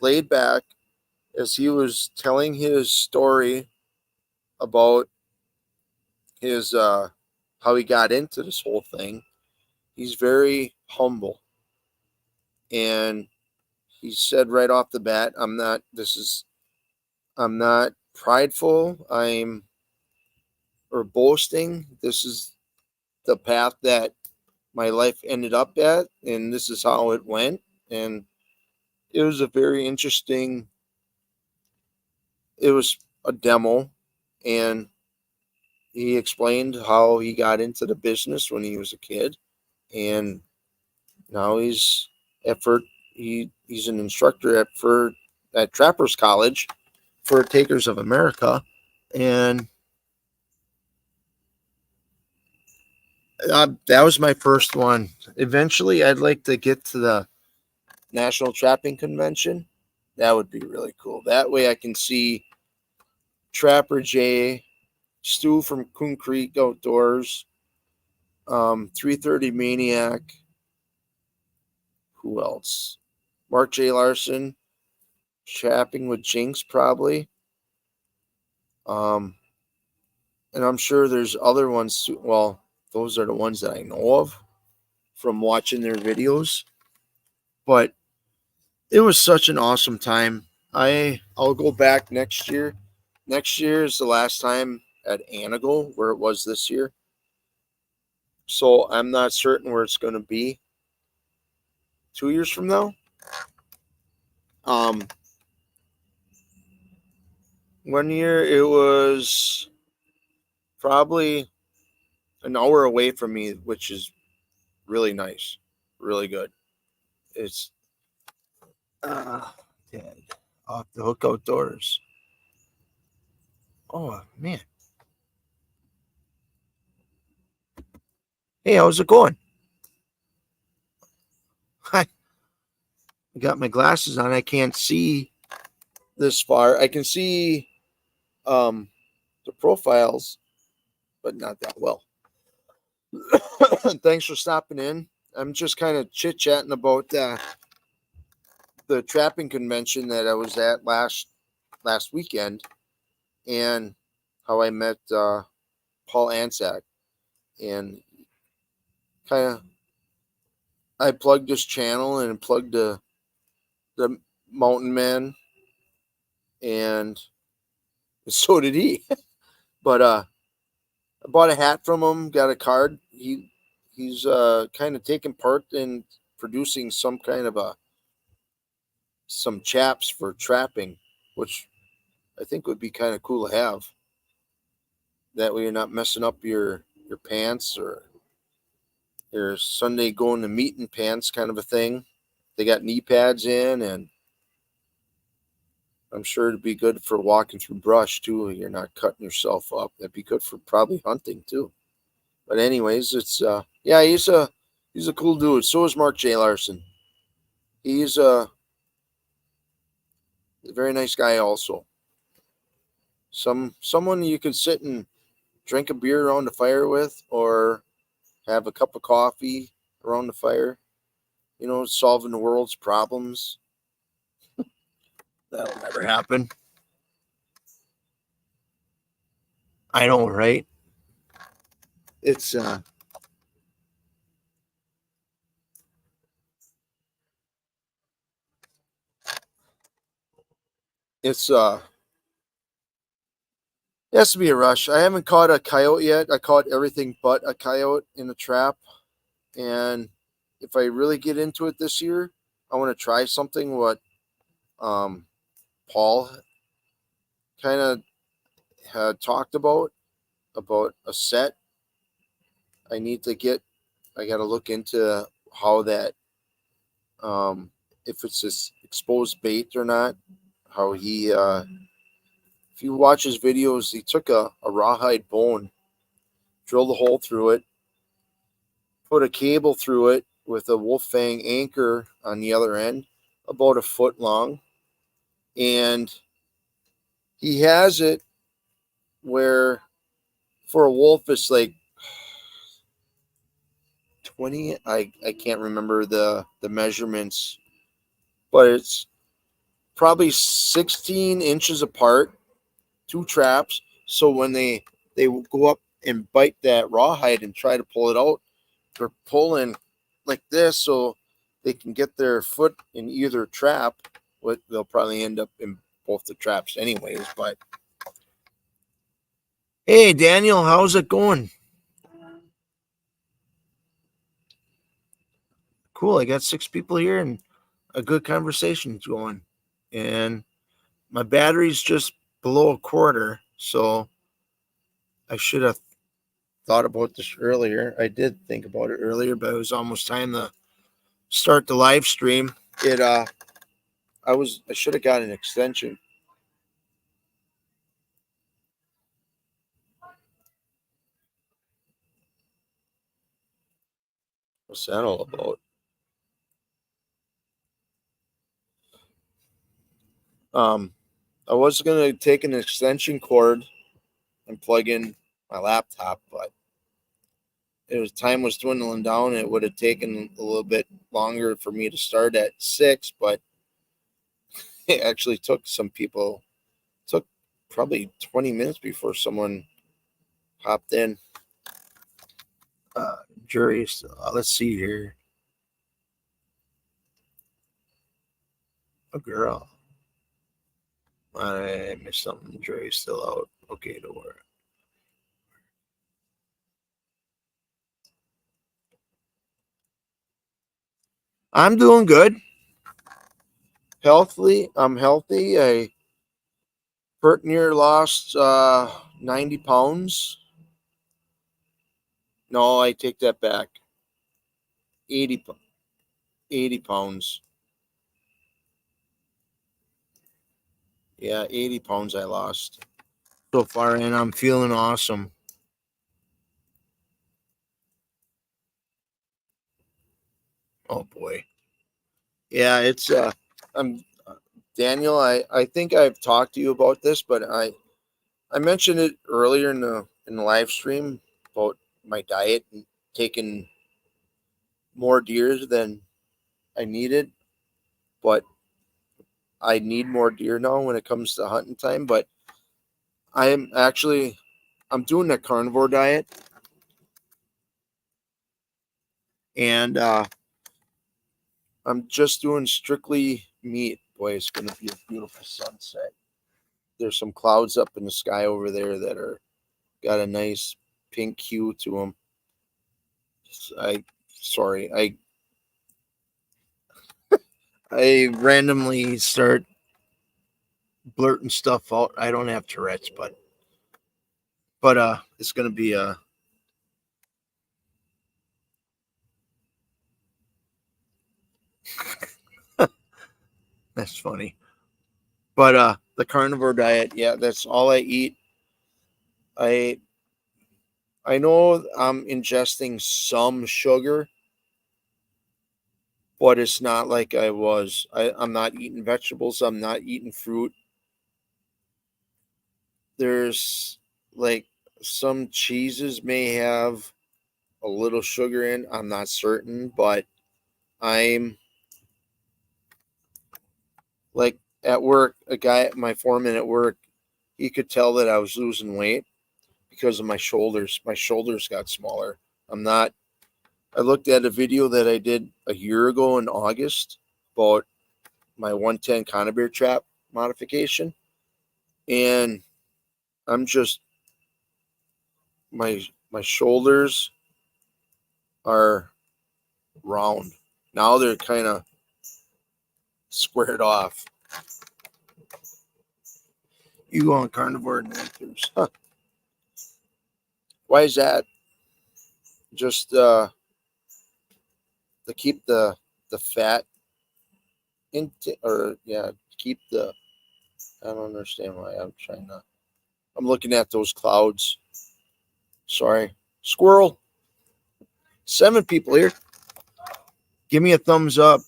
Speaker 1: laid back as he was telling his story about his how he got into this whole thing. He's very humble, and he said right off the bat, I'm not prideful, I'm or boasting. This is the path that my life ended up at, and this is how it went. And it was a very interesting, it was a demo, and he explained how he got into the business when he was a kid, and now at for he's an instructor at Trappers College for Takers of America, and that was my first one. Eventually, I'd like to get to the National Trapping Convention. That would be really cool. That way, I can see Trapper Jay, Stu from Coon Creek Outdoors, 330 Maniac. Who else? Mark J. Larson, Trapping with Jinx, probably. Um, and I'm sure there's other ones too. Well, those are the ones that I know of from watching their videos. But it was such an awesome time. I'll go back next year. Next year is the last time at Anago where it was this year. So I'm not certain where it's going to be 2 years from now. Um, 1 year it was probably an hour away from me, which is really nice, really good. It's dead off the hook outdoors. Oh man, hey, how's it going? I got my glasses on. I can't see this far. I can see the profiles, but not that well. Thanks for stopping in. I'm just kind of chit chatting about the trapping convention that I was at last weekend, and how I met Paul Ansack, and kind of I plugged his channel and plugged the Mountain Man, and so did he. But I bought a hat from him, got a card. He's kind of taking part in producing some chaps for trapping, which I think would be kind of cool to have. That way you're not messing up your pants or your Sunday going to meeting pants kind of a thing. They got knee pads in, and I'm sure it'd be good for walking through brush too. You're not cutting yourself up. That'd be good for probably hunting too. But anyways, it's yeah, he's a cool dude. So is Mark J. Larson. He's a very nice guy also. Someone you can sit and drink a beer around the fire with, or have a cup of coffee around the fire. You know, solving the world's problems. That'll never happen. I know, right? It's it's it has to be a rush. I haven't caught a coyote yet. I caught everything but a coyote in the trap, and if I really get into it this year, I want to try something what Paul kind of had talked about a set. I need to get. I got to look into how that if it's this exposed bait or not. How he if you watch his videos, he took a rawhide bone, drilled a hole through it, put a cable through it with a wolf fang anchor on the other end, about a foot long, and he has it where for a wolf it's like 20. I can't remember the measurements, but it's probably 16 inches apart, two traps. So when they go up and bite that rawhide and try to pull it out, they're pulling like this so they can get their foot in either trap. What they'll probably end up in both the traps anyways. But hey, Daniel, how's it going? Cool. I got 6 people here and a good conversation's going. And my battery's just below a quarter, so I should have thought about this earlier. I did think about it earlier, but it was almost time to start the live stream. I should have got an extension. What's that all about? I was gonna take an extension cord and plug in my laptop, but time was dwindling down. It would have taken a little bit longer for me to start at 6, but it actually took probably 20 minutes before someone hopped in. Jury, let's see here. A girl. I missed something. Jury's still out. Okay, don't worry. I'm doing good. I'm healthy. I pretty near lost 90 pounds. No, I take that back. 80, 80 pounds. Yeah, 80 pounds I lost so far, and I'm feeling awesome. Oh boy. Yeah, it's I'm Daniel, I think I've talked to you about this, but I mentioned it earlier in the live stream about my diet and taking more deer than I needed, but I need more deer now when it comes to hunting time. But I'm doing the carnivore diet, and I'm just doing strictly meat. Boy, it's gonna be a beautiful sunset. There's some clouds up in the sky over there that are got a nice pink hue to them. I sorry, I randomly start blurting stuff out. I don't have Tourette's, but it's gonna be that's funny. But the carnivore diet, yeah, that's all I eat. I I know I'm ingesting some sugar, but it's not like I was. I'm not eating vegetables. I'm not eating fruit. There's like some cheeses may have a little sugar in. I'm not certain, but I'm like at work, my foreman at work, he could tell that I was losing weight because of my shoulders. My shoulders got smaller. I'm not. I looked at a video that I did a year ago in August about my 110 conibear trap modification, and I'm just my shoulders are round. Now they're kind of squared off. You go on carnivore adventures. Huh. Why is that? Just to keep the fat or yeah, keep the. I don't understand why. I'm looking at those clouds. Sorry, squirrel. 7 people here. Give me a thumbs up.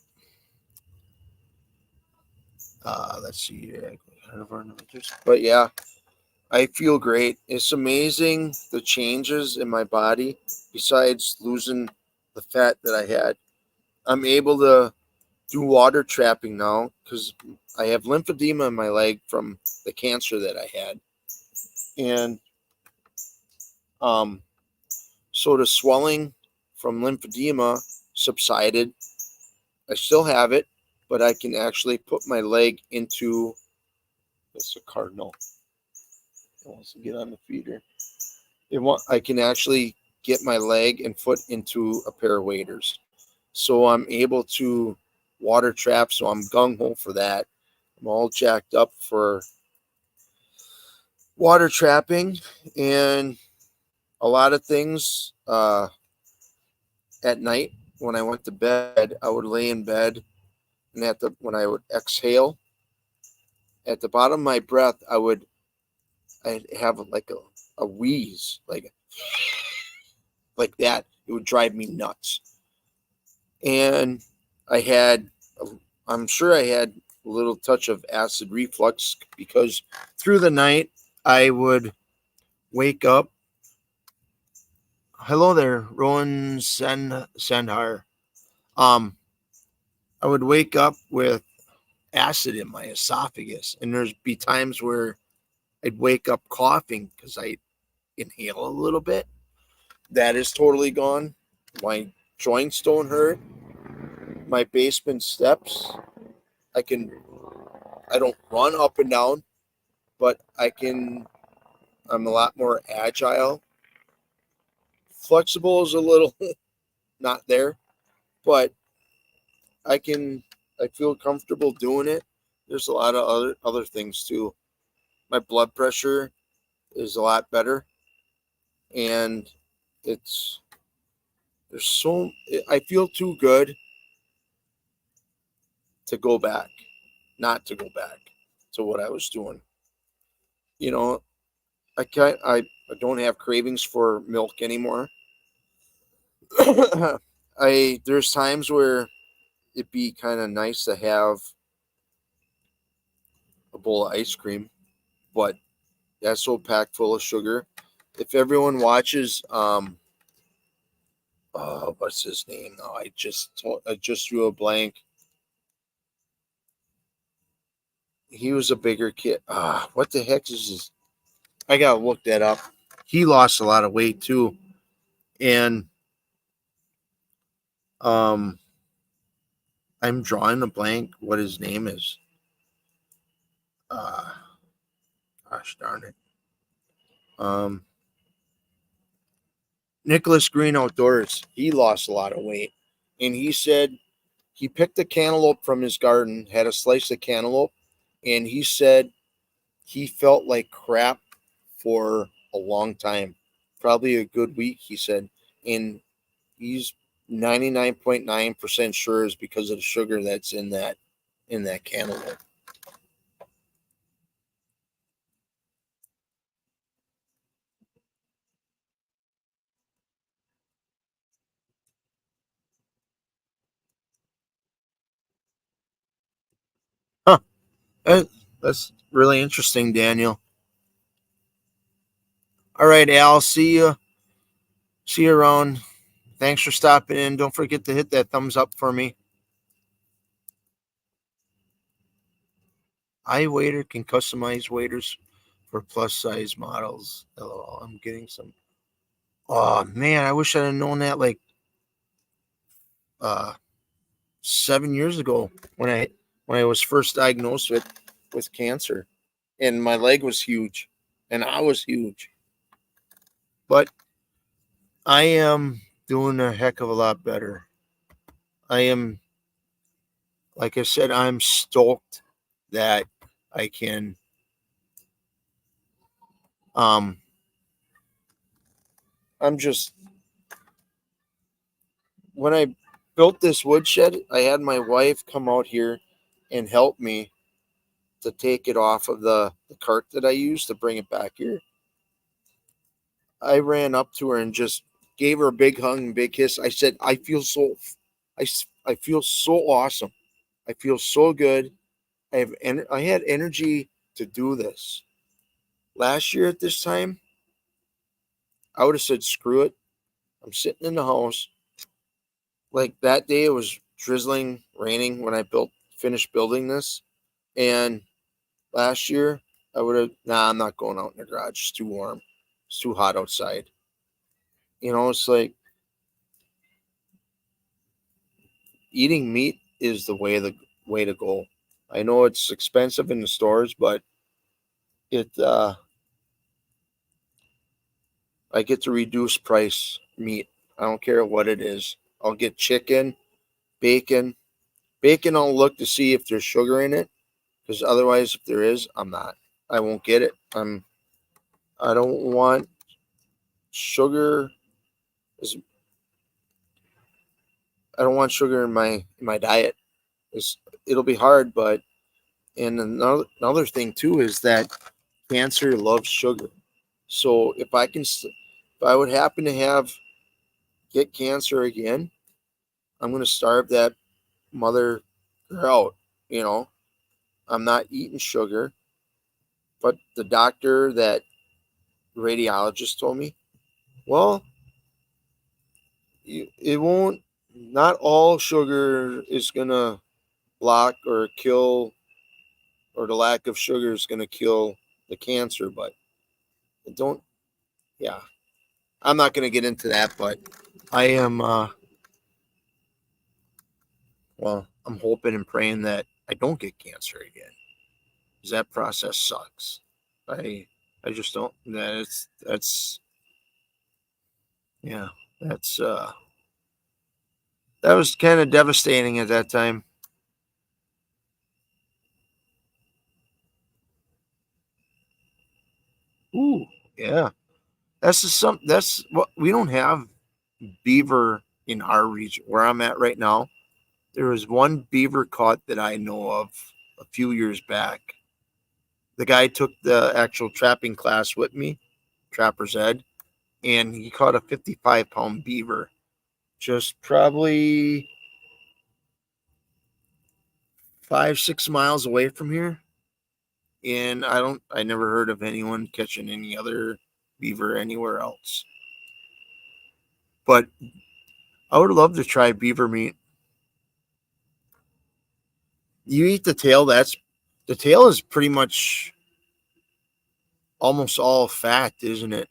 Speaker 1: Let's see. But yeah, I feel great. It's amazing the changes in my body. Besides losing the fat that I had, I'm able to do water trapping now because I have lymphedema in my leg from the cancer that I had, and so the swelling from lymphedema subsided. I still have it, but I can actually put my leg into. That's a cardinal. It wants to get on the feeder. I can actually get my leg and foot into a pair of waders. So I'm able to water trap. So I'm gung ho for that. I'm all jacked up for water trapping and a lot of things. At night when I went to bed, I would lay in bed, and when I would exhale, at the bottom of my breath, I'd have like a wheeze, like that. It would drive me nuts. And I had, I'm sure I had a little touch of acid reflux because through the night I would wake up. Hello there, Rowan Sandhar. I would wake up with acid in my esophagus, and there's be times where I'd wake up coughing because I inhale a little bit. That is totally gone. My joints don't hurt. My basement steps, I can. I don't run up and down, but I can. I'm a lot more agile. Flexible is a little not there, but I can. I feel comfortable doing it. There's a lot of other things too. My blood pressure is a lot better, and it's there's so I feel too good to go back, not to go back to what I was doing. You know, I don't have cravings for milk anymore. I There's times where it'd be kind of nice to have a bowl of ice cream, but that's so packed full of sugar. If everyone watches, what's his name? No, I just drew a blank. He was a bigger kid. What the heck is his? I gotta look that up. He lost a lot of weight too, and um, I'm drawing a blank. What his name is? Uh, Gosh darn it. Um, Nicholas Green Outdoors. He lost a lot of weight, and he said he picked a cantaloupe from his garden, had a slice of cantaloupe, and he said he felt like crap for a long time, probably a good week. He said, and he's 99.9% sure is because of the sugar that's in that cantaloupe. Huh. That's really interesting, Daniel. All right, Al. See you. See you around. Thanks for stopping in. Don't forget to hit that thumbs up for me. iWaiter can customize waiters for plus size models. LOL. I'm getting some. Oh man, I wish I'd have known that like uh 7 years ago when I was first diagnosed with cancer, and my leg was huge, and I was huge. But I am doing a heck of a lot better. I am, like I said, I'm stoked that I can, um, I'm just, when I built this woodshed, I had my wife come out here and help me to take it off of the cart that I used to bring it back here. I ran up to her and just gave her a big hug and big kiss. I said, I feel so awesome. I feel so good. I had energy to do this. Last year at this time, I would have said, screw it. I'm sitting in the house. Like that day, it was drizzling, raining when I finished building this. And last year, I would have, nah, I'm not going out in the garage. It's too warm. It's too hot outside. It's like eating meat is the way to go. I know it's expensive in the stores, but it I get to reduce price meat. I don't care what it is. I'll get chicken, bacon. Bacon I'll look to see if there's sugar in it, because otherwise if there is, I'm not. I won't get it. I don't want sugar. I don't want sugar in my diet. It'll be hard, but and another thing too is that cancer loves sugar. So if I would happen to get cancer again, I'm going to starve that mother out. You know, I'm not eating sugar, but the doctor, that radiologist, told me, well, it won't. Not all sugar is going to block or kill, or the lack of sugar is going to kill the cancer, but it don't. Yeah, I'm not going to get into that, but I am. Well, I'm hoping and praying that I don't get cancer again, because that process sucks. I I just don't. That's yeah. That's that was kind of devastating at that time. Ooh, yeah. That's what we don't have beaver in our region where I'm at right now. There was one beaver caught that I know of a few years back. The guy took the actual trapping class with me, Trapper's Ed, and he caught a 55-pound beaver just probably 5, 6 miles away from here. And I never heard of anyone catching any other beaver anywhere else. But I would love to try beaver meat. You eat the tail, the tail is pretty much almost all fat, isn't it?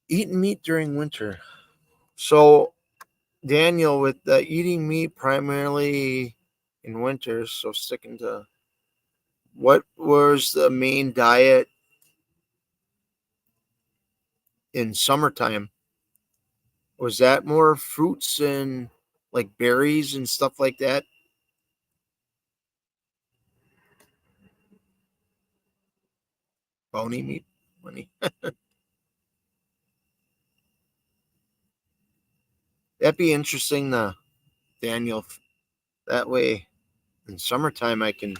Speaker 1: Eating meat during winter. So, Daniel, with eating meat primarily in winter, so sticking to what was the main diet in summertime? Was that more fruits and like berries and stuff like that? Bony meat, money. That'd be interesting, Daniel. That way, in summertime, I can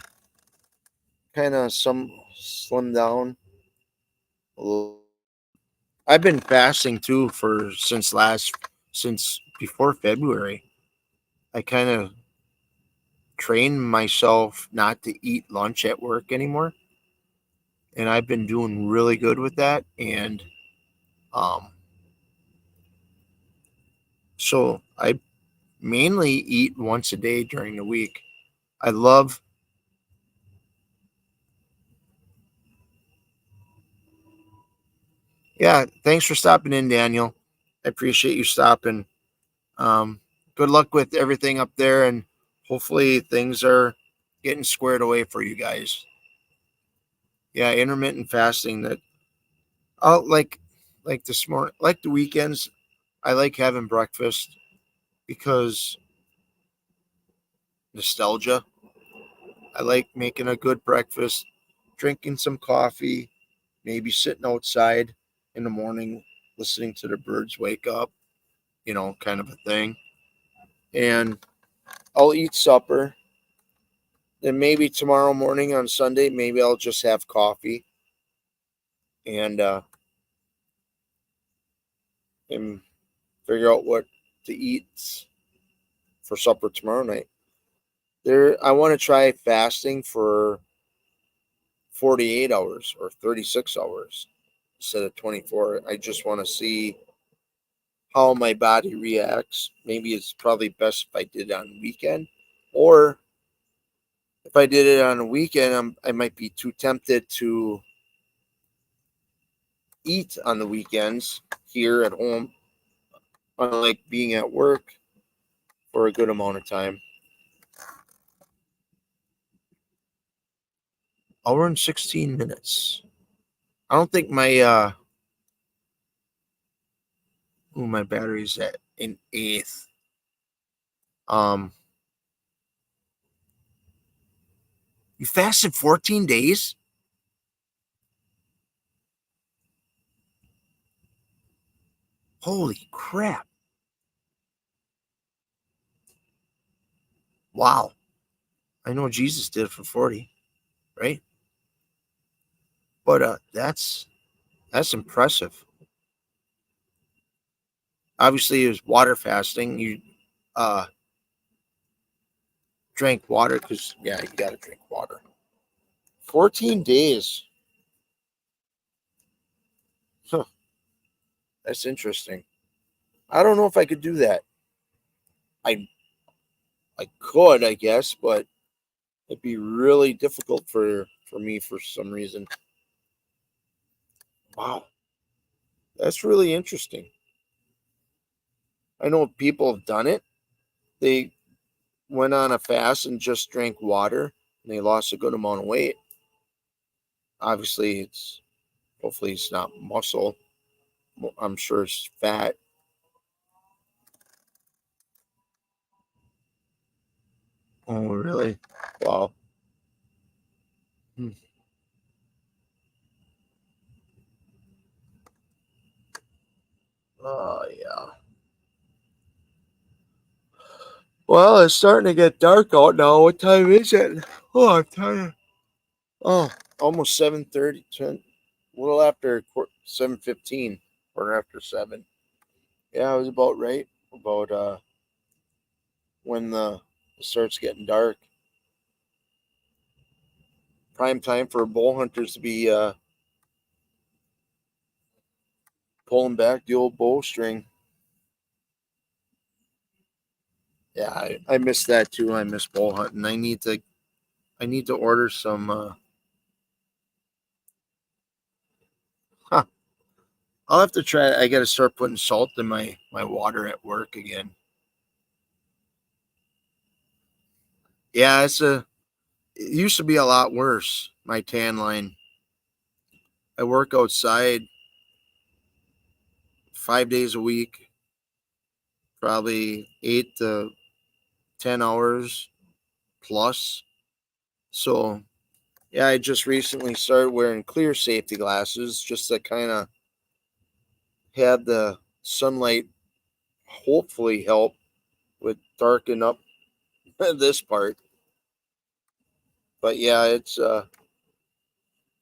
Speaker 1: kind of some slim down a little. I've been fasting too for since before February. I kind of trained myself not to eat lunch at work anymore, and I've been doing really good with that. And um, so I mainly eat once a day during the week. I love. Yeah, thanks for stopping in, Daniel. I appreciate you stopping. Um, Good luck with everything up there, and hopefully things are getting squared away for you guys. Yeah, intermittent fasting. That I'll like this morning, like the weekends. I like having breakfast because nostalgia. I like making a good breakfast, drinking some coffee, maybe sitting outside in the morning, listening to the birds wake up, kind of a thing. And I'll eat supper. Then maybe tomorrow morning on Sunday, maybe I'll just have coffee and and figure out what to eat for supper tomorrow night. I want to try fasting for 48 hours or 36 hours instead of 24. I just want to see how my body reacts. Maybe it's probably best if I did it on the weekend, or if I did it on a weekend, I might be too tempted to eat on the weekends here at home, unlike being at work for a good amount of time. Hour and 16 minutes. I don't think my battery's at an eighth. Um you fasted 14 days? Holy crap. Wow. I know Jesus did it for 40, right? But that's impressive. Obviously it was water fasting. You uh drank water because yeah, you gotta drink water. 14 days. Huh, that's interesting. I don't know if I could do that. I I could, I guess, but it'd be really difficult for me for some reason. Wow, that's really interesting. I know people have done it. They went on a fast and just drank water, and they lost a good amount of weight. Obviously, it's hopefully it's not muscle. I'm sure it's fat. Oh, really? Wow. Hmm. Oh, yeah. Well, it's starting to get dark out now. What time is it? Oh, I'm tired. Oh, almost 7:30. A little after 7:15, quarter after 7. Yeah, I was about right about when it starts getting dark. Prime time for bull hunters to be pulling back the old bowstring. Yeah, I miss that too. I miss bull hunting. I need to order some. Huh, I'll have to try. I got to start putting salt in my water at work again. Yeah, it used to be a lot worse. My tan line. I work outside 5 days a week, probably 8 to 10 hours plus. So yeah, I just recently started wearing clear safety glasses just to kind of have the sunlight hopefully help with darken up this part. But yeah, it's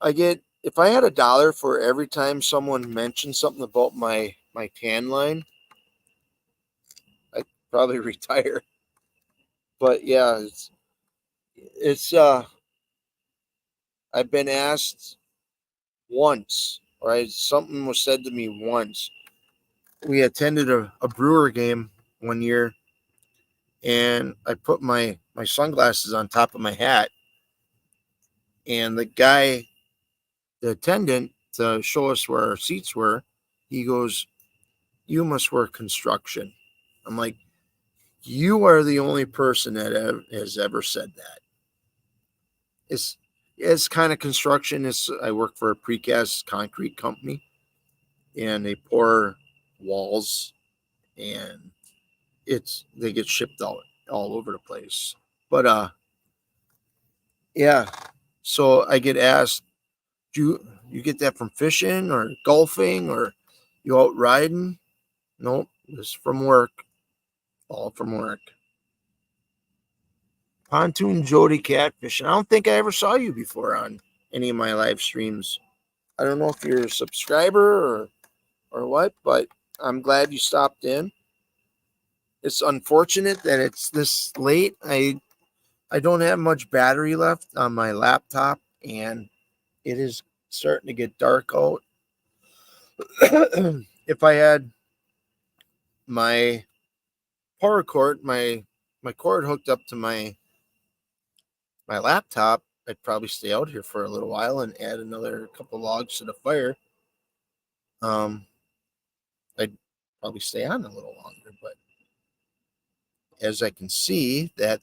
Speaker 1: I get if I had $1 for every time someone mentioned something about my tan line, I'd probably retire. But yeah, it's I've been asked once, right? Something was said to me once. We attended a Brewer game one year, and I put my sunglasses on top of my hat, and the attendant, to show us where our seats were, he goes, "You must work construction." I'm like, "You are the only person that has ever said that." It's kind of construction. I work for a precast concrete company, and they pour walls, and they get shipped out all over the place. But yeah. So I get asked, do you get that from fishing or golfing or you out riding? Nope, it's from work. All from work. Pontoon Jody catfishing. I don't think I ever saw you before on any of my live streams. I don't know if you're a subscriber or what, but I'm glad you stopped in. It's unfortunate that it's this late. I don't have much battery left on my laptop, and it is starting to get dark out. If I had my power cord, my cord hooked up to my laptop, I'd probably stay out here for a little while and add another couple logs to the fire. I'd probably stay on a little longer, but as I can see that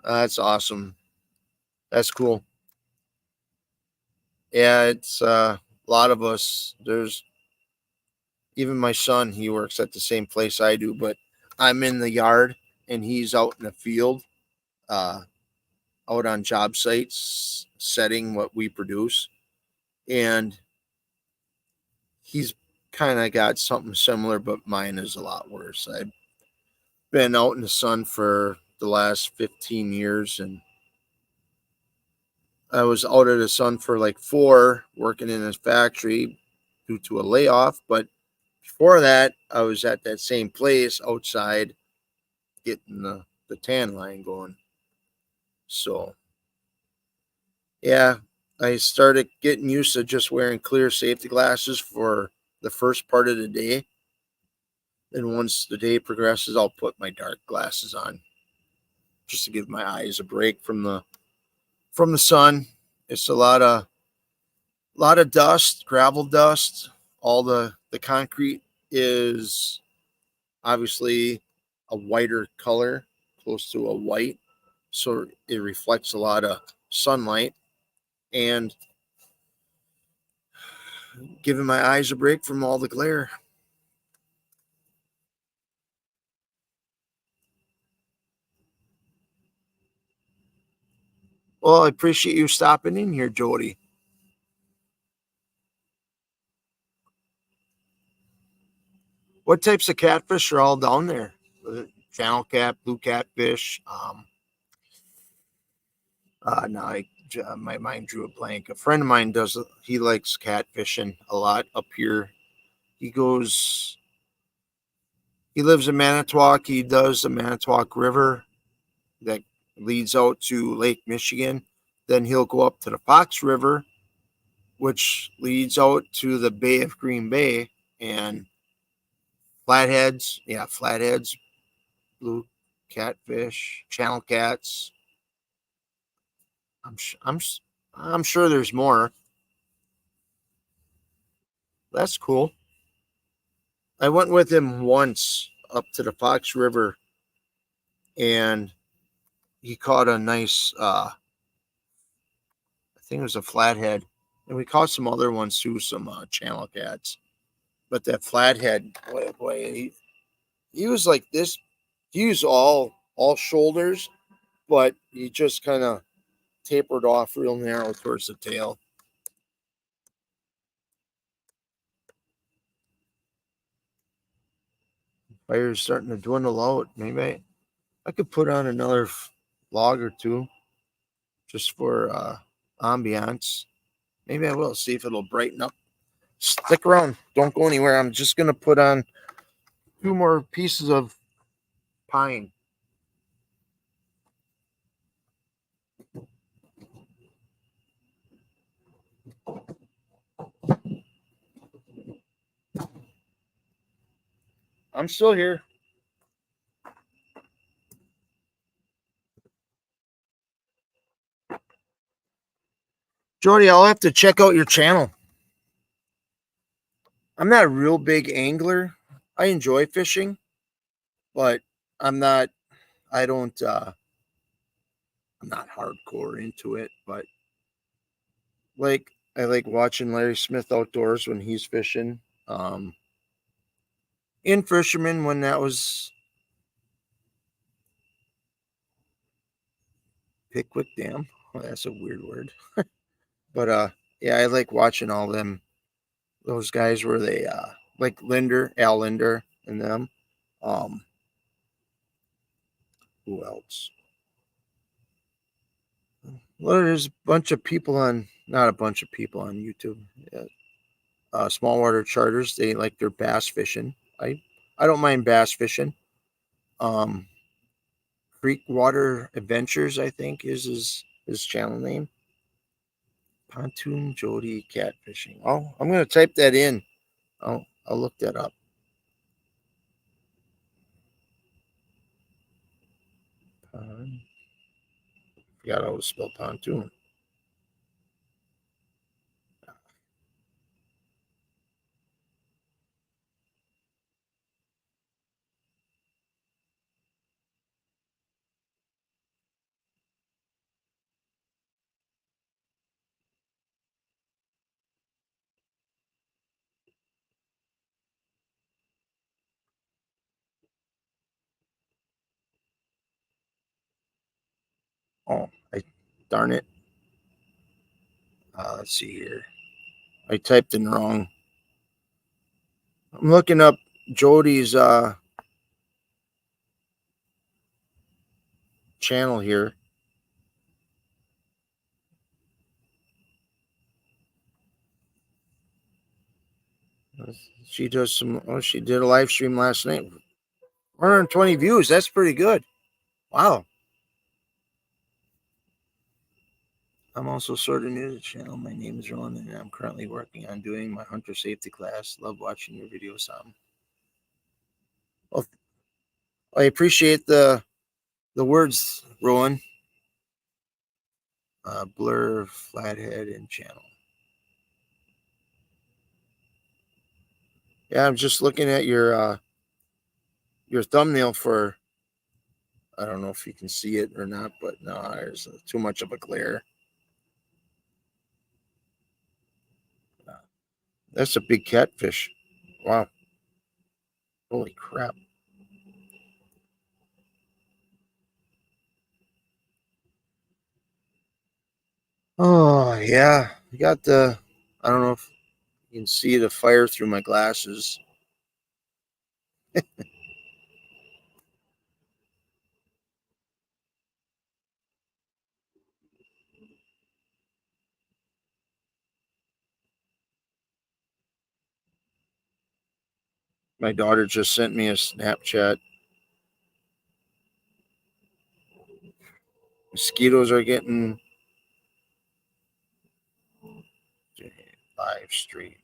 Speaker 1: that's awesome. That's cool. Yeah, it's a lot of us. There's even my son. He works at the same place I do, but I'm in the yard and he's out in the field, uh, out on job sites, setting what we produce, and he's kind of got something similar, but mine is a lot worse. I've been out in the sun for the last 15 years, and I was out of the sun for like 4 working in this factory due to a layoff. But before that, I was at that same place outside getting the tan line going. So, yeah, I started getting used to just wearing clear safety glasses for the first part of the day. And once the day progresses, I'll put my dark glasses on just to give my eyes a break from the sun. It's a lot of dust, gravel dust. All the concrete is obviously a whiter color, close to a white, so it reflects a lot of sunlight and giving my eyes a break from all the glare. Well, I appreciate you stopping in here, Jody. What types of catfish are all down there? Channel cat, blue catfish. Now my mind drew a blank. A friend of mine does. He likes catfishing a lot up here. He goes. He lives in Manitowoc. He does the Manitowoc River that leads out to Lake Michigan. Then he'll go up to the Fox River, which leads out to the Bay of Green Bay and flatheads. Yeah, flatheads, blue catfish, channel cats. I'm I'm I'm sure there's more. That's cool. I went with him once up to the Fox River, and he caught a nice. I think it was a flathead, and we caught some other ones too, some channel cats. But that flathead, boy, he was like this. He was all shoulders, but he just kind of tapered off real narrow towards the tail. Fire's starting to dwindle out. Maybe I could put on another log or two just for ambiance. Maybe I will see if it'll brighten up. Stick around. Don't go anywhere. I'm just going to put on 2 more pieces of pine. I'm still here. Jody, I'll have to check out your channel. I'm not a real big angler. I enjoy fishing, but I'm not. I don't. I'm not hardcore into it, but like I like watching Larry Smith outdoors when he's fishing. In fisherman when that was Pickwick Dam. Oh, that's a weird word, but yeah, I like watching all them those guys where they like Al Linder, and them. Um, who else? Well, there's a bunch of people on, not a bunch of people on YouTube. Yeah. Small water charters, they like their bass fishing. I don't mind bass fishing. Um, Creek Water Adventures, I think, is his channel name. Pontoon Jody Catfishing. Oh, I'm gonna type that in. I'll look that up. Pon, Forgot how to spell pontoon. Oh, darn it. Let's see here. I typed in wrong. I'm looking up Jody's channel here. She does some. Oh, she did a live stream last night. 120 views. That's pretty good. Wow. I'm also sort of new to the channel. My name is Ron, and I'm currently working on doing my hunter safety class. Love watching your videos, Sam. Well, I appreciate the words, Rowan. Blur, Flathead, and channel. Yeah, I'm just looking at your thumbnail for. I don't know if you can see it or not, but no, there's too much of a glare. That's a big catfish. Wow. Holy crap. Oh, yeah. You got I don't know if you can see the fire through my glasses. My daughter just sent me a Snapchat. Mosquitoes are getting live stream.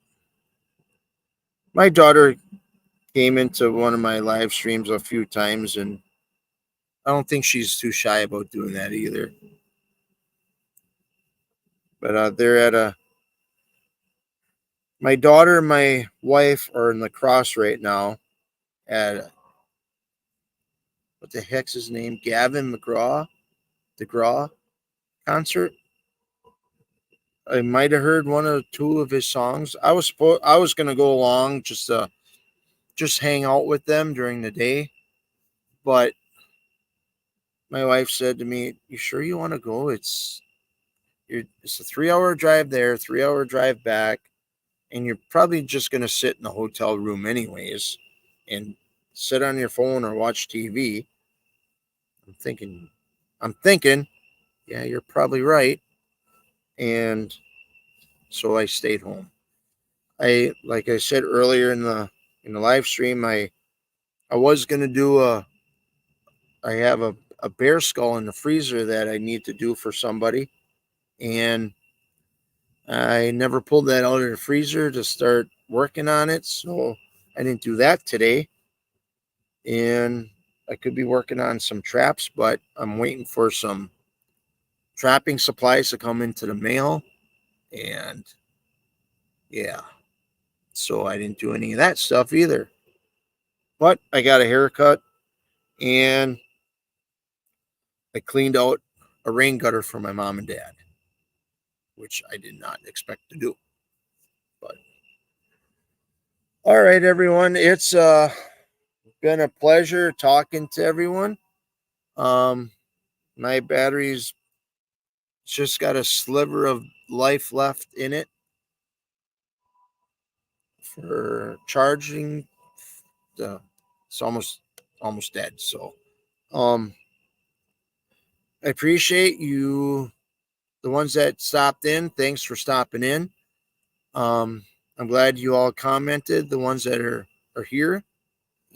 Speaker 1: My daughter came into one of my live streams a few times, and I don't think she's too shy about doing that either. But they're at my daughter and my wife are in lacrosse right now at what the heck's his name? Gavin DeGraw concert. I might have heard one or two of his songs. I was gonna go along just to just hang out with them during the day, but my wife said to me, "You sure you want to go? It's a 3 hour drive there, 3 hour drive back, and you're probably just gonna sit in the hotel room anyways, and sit on your phone or watch TV." I'm thinking, I'm thinking, yeah, you're probably right, and so I stayed home. Like I said earlier in the live stream, I was gonna do I have a bear skull in the freezer that I need to do for somebody, and I never pulled that out of the freezer to start working on it, so I didn't do that today. And I could be working on some traps, but I'm waiting for some trapping supplies to come into the mail, and yeah, so I didn't do any of that stuff either. But I got a haircut. and I cleaned out a rain gutter for my mom and dad, which I did not expect to do. But all right, everyone, it's been a pleasure talking to everyone. My battery's just got a sliver of life left in it for charging. It's almost dead. So I appreciate you, the ones that stopped in. Thanks for stopping in. I'm glad you all commented, the ones that are here,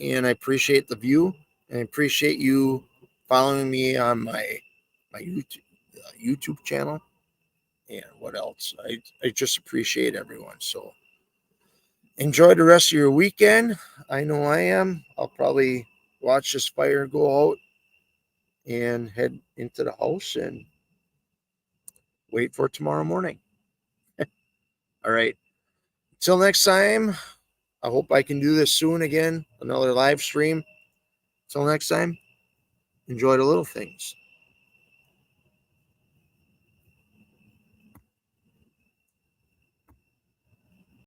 Speaker 1: and I appreciate the view, and I appreciate you following me on my YouTube channel. And what else? I just appreciate everyone. So enjoy the rest of your weekend. I know I am. I'll probably watch this fire go out and head into the house and wait for tomorrow morning. All right. Until next time, I hope I can do this soon again, another live stream. Until next time, enjoy the little things.